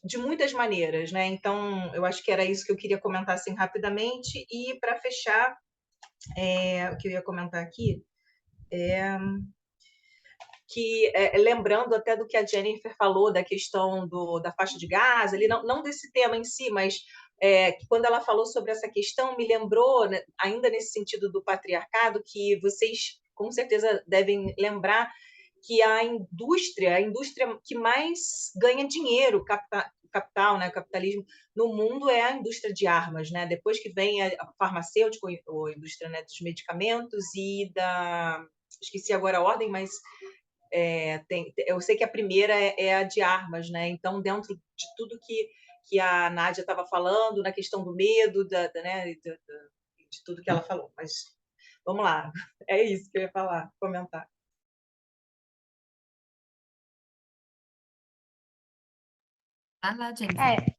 de muitas maneiras, né? Então, eu acho que era isso que eu queria comentar assim rapidamente. E para fechar, o que eu ia comentar aqui que, lembrando até do que a Jennifer falou, da questão da faixa de Gaza, ali, não desse tema em si, mas que quando ela falou sobre essa questão, me lembrou, né, ainda nesse sentido do patriarcado, que vocês com certeza devem lembrar que a indústria que mais ganha dinheiro, capital, né, capitalismo, no mundo é a indústria de armas, né? Depois que vem a farmacêutica, ou a indústria, né, dos medicamentos e esqueci agora a ordem, mas eu sei que a primeira é a de armas, né? Então, dentro de tudo que a Nádia estava falando, na questão do medo, né, de tudo que ela falou. Mas vamos lá, é isso que eu ia falar, comentar. Ah lá, Jennifer.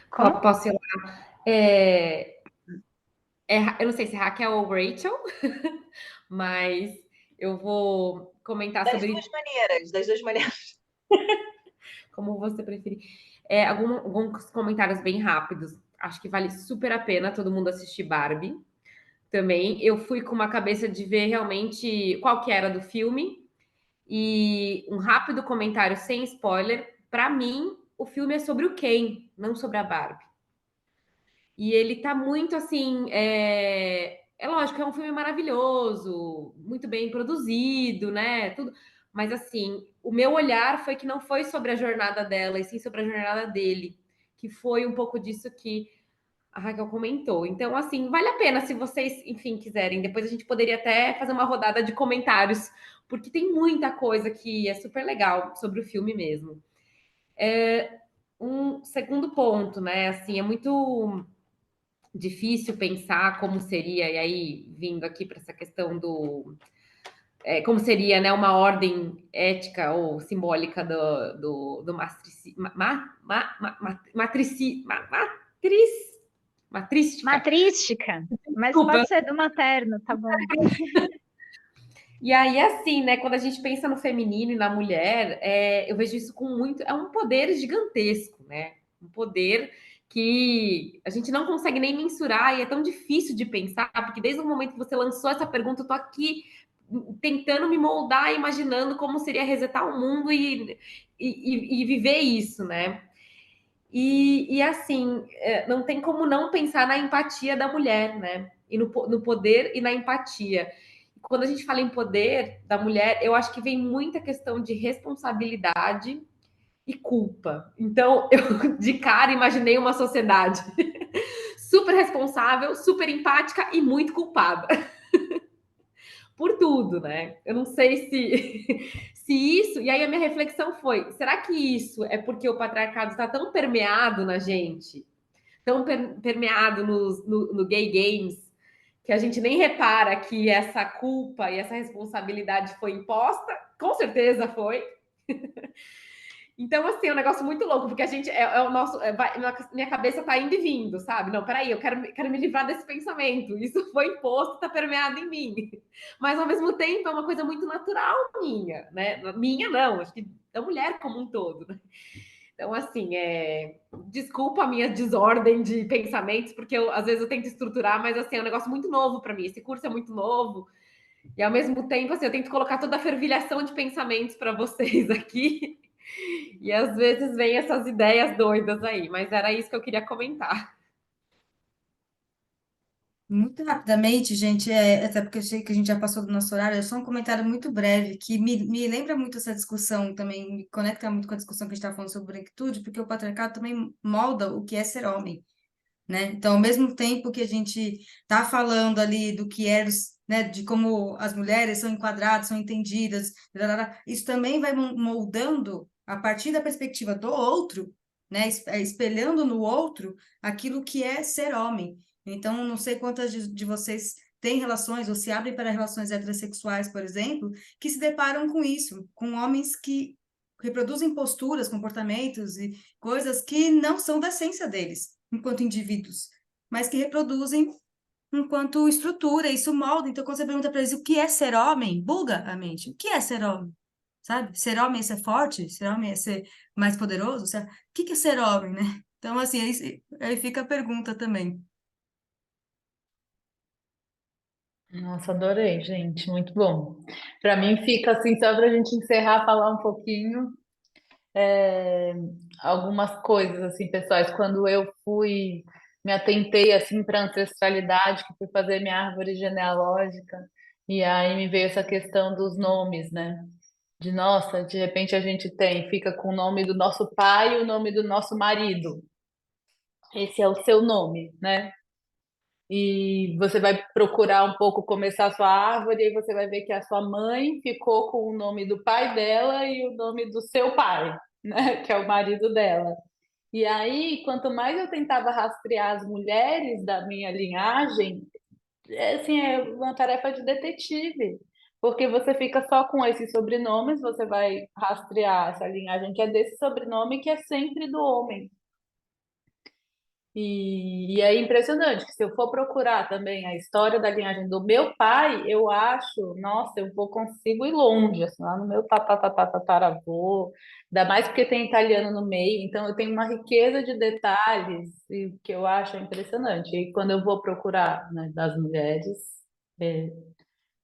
Como? Posso ir lá? Eu não sei se é Raquel ou Rachel, mas eu vou comentar Das sobre duas maneiras. como você preferir. Alguns comentários bem rápidos. Acho que vale super a pena todo mundo assistir Barbie. Também eu fui com uma cabeça de ver realmente qual que era do filme. E um rápido comentário sem spoiler. Para mim, o filme é sobre o Ken, não sobre a Barbie. E ele tá muito assim. É lógico, é um filme maravilhoso, muito bem produzido, né? Tudo. Mas assim, o meu olhar foi que não foi sobre a jornada dela, e sim sobre a jornada dele. Que foi um pouco disso que a Raquel comentou. Então, assim, vale a pena se vocês, enfim, quiserem. Depois a gente poderia até fazer uma rodada de comentários, porque tem muita coisa que é super legal sobre o filme mesmo. Um segundo ponto, né? Assim, é muito difícil pensar como seria, e aí vindo aqui para essa questão como seria, né, uma ordem ética ou simbólica do matrística. Matrística. Mas Desculpa. pode ser do materno, tá bom. E aí, assim, né, quando a gente pensa no feminino e na mulher, eu vejo isso com muito. É um poder gigantesco, né? Um poder que a gente não consegue nem mensurar e é tão difícil de pensar, porque desde o momento que você lançou essa pergunta, eu tô aqui tentando me moldar, imaginando como seria resetar o mundo e viver isso, né? E assim, não tem como não pensar na empatia da mulher, né? E no poder e na empatia. quando a gente fala em poder da mulher, eu acho que vem muita questão de responsabilidade e culpa. Então, eu de cara imaginei uma sociedade super responsável, super empática e muito culpada por tudo, né? Eu não sei se se isso. E aí a minha reflexão foi: será que isso é porque o patriarcado está tão permeado na gente, tão permeado no gay games, que a gente nem repara que essa culpa e essa responsabilidade foi imposta? Com certeza foi. Então, assim, é um negócio muito louco, porque a gente é o nosso. Minha cabeça tá indo e vindo, sabe? Não, peraí, eu quero me livrar desse pensamento. Isso foi imposto, tá permeado em mim. Mas ao mesmo tempo é uma coisa muito natural minha, né? Minha não, acho que da mulher como um todo, né? Então, assim, desculpa a minha desordem de pensamentos, porque às vezes eu tento estruturar, mas assim, é um negócio muito novo para mim. Esse curso é muito novo, e ao mesmo tempo, assim, eu tento colocar toda a fervilhação de pensamentos para vocês aqui. E às vezes vem essas ideias doidas aí, mas era isso que eu queria comentar. Muito rapidamente, gente, até porque eu sei que a gente já passou do nosso horário, é só um comentário muito breve, que me lembra muito essa discussão também, me conecta muito com a discussão que a gente estava falando sobre branquitude, porque o patriarcado também molda o que é ser homem, né? Então, ao mesmo tempo que a gente está falando ali do que é, né, de como as mulheres são enquadradas, são entendidas, isso também vai moldando, a partir da perspectiva do outro, né, espelhando no outro aquilo que é ser homem. Então, não sei quantas de vocês têm relações ou se abrem para relações heterossexuais, por exemplo, que se deparam com isso, com homens que reproduzem posturas, comportamentos e coisas que não são da essência deles, enquanto indivíduos, mas que reproduzem enquanto estrutura, isso molda. Então, quando você pergunta para eles o que é ser homem, buga a mente. O que é ser homem? Sabe? Ser homem é ser forte? Ser homem é ser mais poderoso? O que é ser homem, né? Então, assim, aí fica a pergunta também. Nossa, adorei, gente, muito bom. Para mim fica assim, só para a gente encerrar, falar um pouquinho, é, algumas coisas assim, pessoais. Quando eu fui, me atentei assim para ancestralidade, que fui fazer minha árvore genealógica, e aí me veio essa questão dos nomes, né? De nossa, de repente a gente fica com o nome do nosso pai e o nome do nosso marido. Esse é o seu nome, né? E você vai procurar um pouco começar a sua árvore, e aí você vai ver que a sua mãe ficou com o nome do pai dela e o nome do seu pai, né? Que é o marido dela. E aí, quanto mais eu tentava rastrear as mulheres da minha linhagem, assim, é uma tarefa de detetive. Porque você fica só com esses sobrenomes, você vai rastrear essa linhagem que é desse sobrenome que é sempre do homem. E é impressionante que se eu for procurar também a história da linhagem do meu pai, eu acho, nossa, consigo ir longe, assim, lá no meu tataravô, ainda mais porque tem italiano no meio, então eu tenho uma riqueza de detalhes que eu acho impressionante. E quando eu vou procurar, né, das mulheres, é,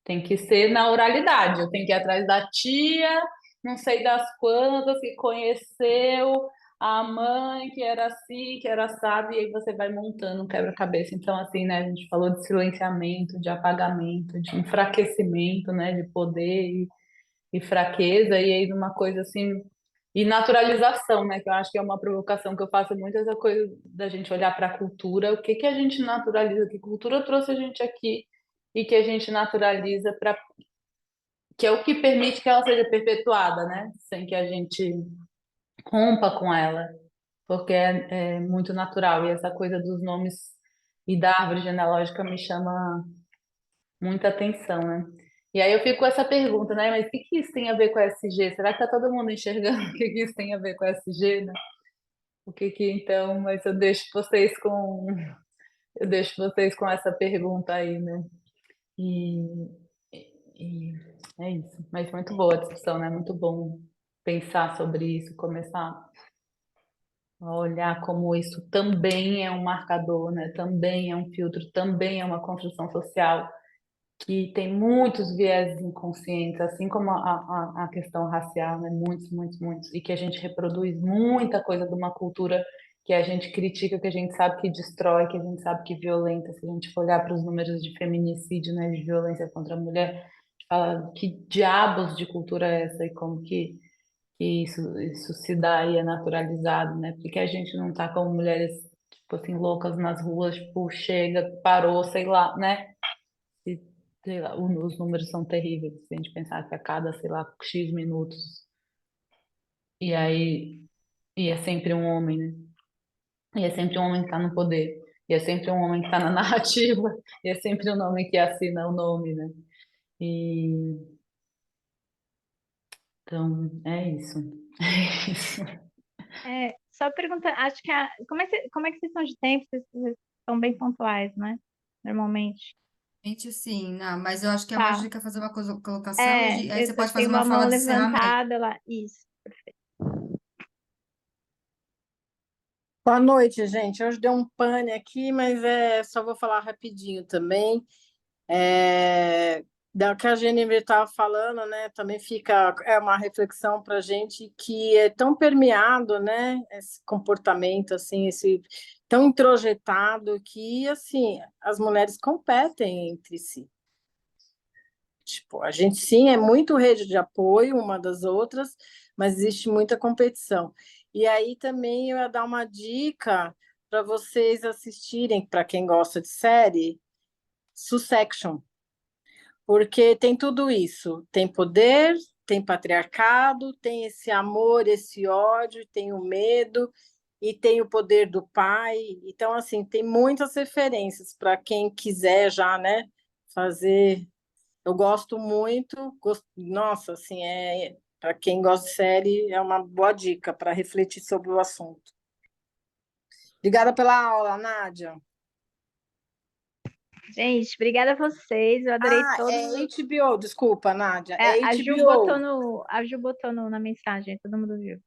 tem que ser na oralidade, eu tenho que ir atrás da tia, não sei das quantas, que conheceu a mãe, que era assim, que era assado, e aí você vai montando um quebra-cabeça. Então, assim, né, a gente falou de silenciamento, de apagamento, de enfraquecimento, né, de poder e fraqueza, e aí uma coisa assim, e naturalização, né, que eu acho que é uma provocação que eu faço muito, essa coisa da gente olhar para a cultura, o que que a gente naturaliza, que cultura trouxe a gente aqui, e que a gente naturaliza para que é o que permite que ela seja perpetuada, né? Sem que a gente rompa com ela, porque é muito natural. E essa coisa dos nomes e da árvore genealógica me chama muita atenção, né? E aí eu fico com essa pergunta, né? Mas o que que isso tem a ver com a SG? Será que tá todo mundo enxergando o que que isso tem a ver com a SG, né? O que que então? Mas eu deixo vocês com essa pergunta aí, né? E, e é isso. Mas muito boa a discussão, né? Muito bom pensar sobre isso, começar a olhar como isso também é um marcador, né? Também é um filtro, também é uma construção social que tem muitos vieses inconscientes, assim como a questão racial, né? Muitos, muitos, muitos, e que a gente reproduz muita coisa de uma cultura que a gente critica, que a gente sabe que destrói, que a gente sabe que violenta. Se a gente for olhar para os números de feminicídio, né, de violência contra a mulher, a gente fala que diabos de cultura é essa e como que isso se dá e é naturalizado, né? Porque a gente não tá com mulheres, tipo assim, loucas nas ruas, tipo, chega, parou, sei lá, né? E, sei lá, os números são terríveis, se a gente pensar que a cada, sei lá, X minutos, e aí, e é sempre um homem, né? E é sempre um homem que tá no poder, e é sempre um homem que tá na narrativa, e é sempre um homem que assina o nome, né? E, então, é isso. É isso. Só perguntar, acho que como é que vocês são de tempo? Vocês são bem pontuais, né? Normalmente. Gente, sim, não, mas eu acho que é mais Tá. dica fazer uma colocação e aí você Eu pode fazer tenho uma uma mão fala de encerramento. levantada lá. Isso. Boa noite, gente. Hoje deu um pane aqui, mas só vou falar rapidinho também. Da que a Jennifer estava falando, né? Também fica uma reflexão para a gente que é tão permeado, né? Esse comportamento assim, esse tão introjetado que assim as mulheres competem entre si. Tipo, a gente sim é muito rede de apoio uma das outras, mas existe muita competição. E aí também eu ia dar uma dica para vocês assistirem, para quem gosta de série, Succession, porque tem tudo isso, tem poder, tem patriarcado, tem esse amor, esse ódio, tem o medo e tem o poder do pai. Então, assim, tem muitas referências para quem quiser já, né, fazer. Eu gosto muito, nossa, assim, para quem gosta de série, é uma boa dica para refletir sobre o assunto. Obrigada pela aula, Nádia. Gente, obrigada a vocês. Eu adorei todos É os. HBO, desculpa, Nádia, é HBO. A Ju botou na mensagem, todo mundo viu.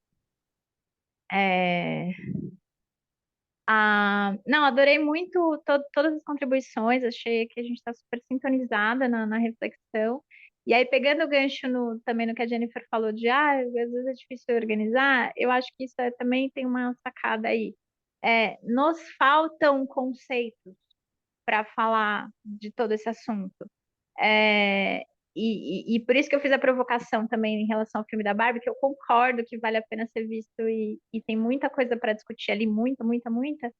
É, não, adorei muito todas as contribuições, achei que a gente está super sintonizada na reflexão. E aí, pegando o gancho também no que a Jennifer falou de, às vezes é difícil organizar, eu acho que isso também tem uma sacada aí. Nos faltam conceitos para falar de todo esse assunto. É, e por isso que eu fiz a provocação também em relação ao filme da Barbie, que eu concordo que vale a pena ser visto e tem muita coisa para discutir ali, muita, muita, muita.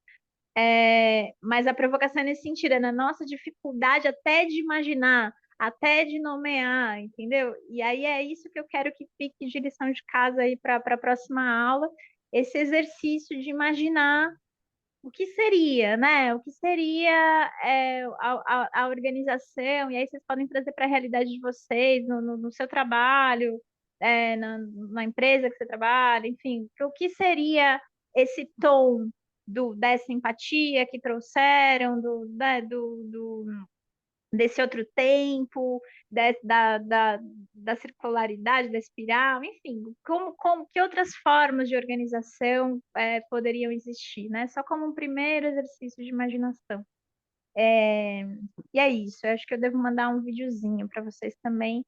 Mas a provocação é nesse sentido, é na nossa dificuldade até de imaginar, até de nomear, entendeu? E aí é isso que eu quero que fique de lição de casa aí para a próxima aula, esse exercício de imaginar o que seria, né? O que seria a organização, e aí vocês podem trazer para a realidade de vocês, no seu trabalho, na empresa que você trabalha, enfim, o que seria esse tom dessa empatia que trouxeram, desse outro tempo, da circularidade, da espiral, enfim, que outras formas de organização poderiam existir, né? Só como um primeiro exercício de imaginação. E é isso, eu acho que eu devo mandar um videozinho para vocês também,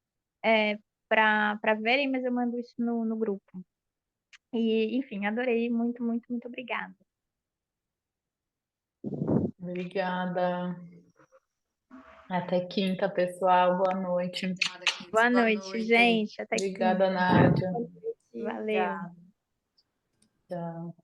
para verem, mas eu mando isso no grupo. E, enfim, adorei, muito, muito, muito obrigada. Obrigada. Até quinta, pessoal. Boa noite. Boa noite, gente. Até Obrigada, quinta. Nádia. Valeu. Tchau.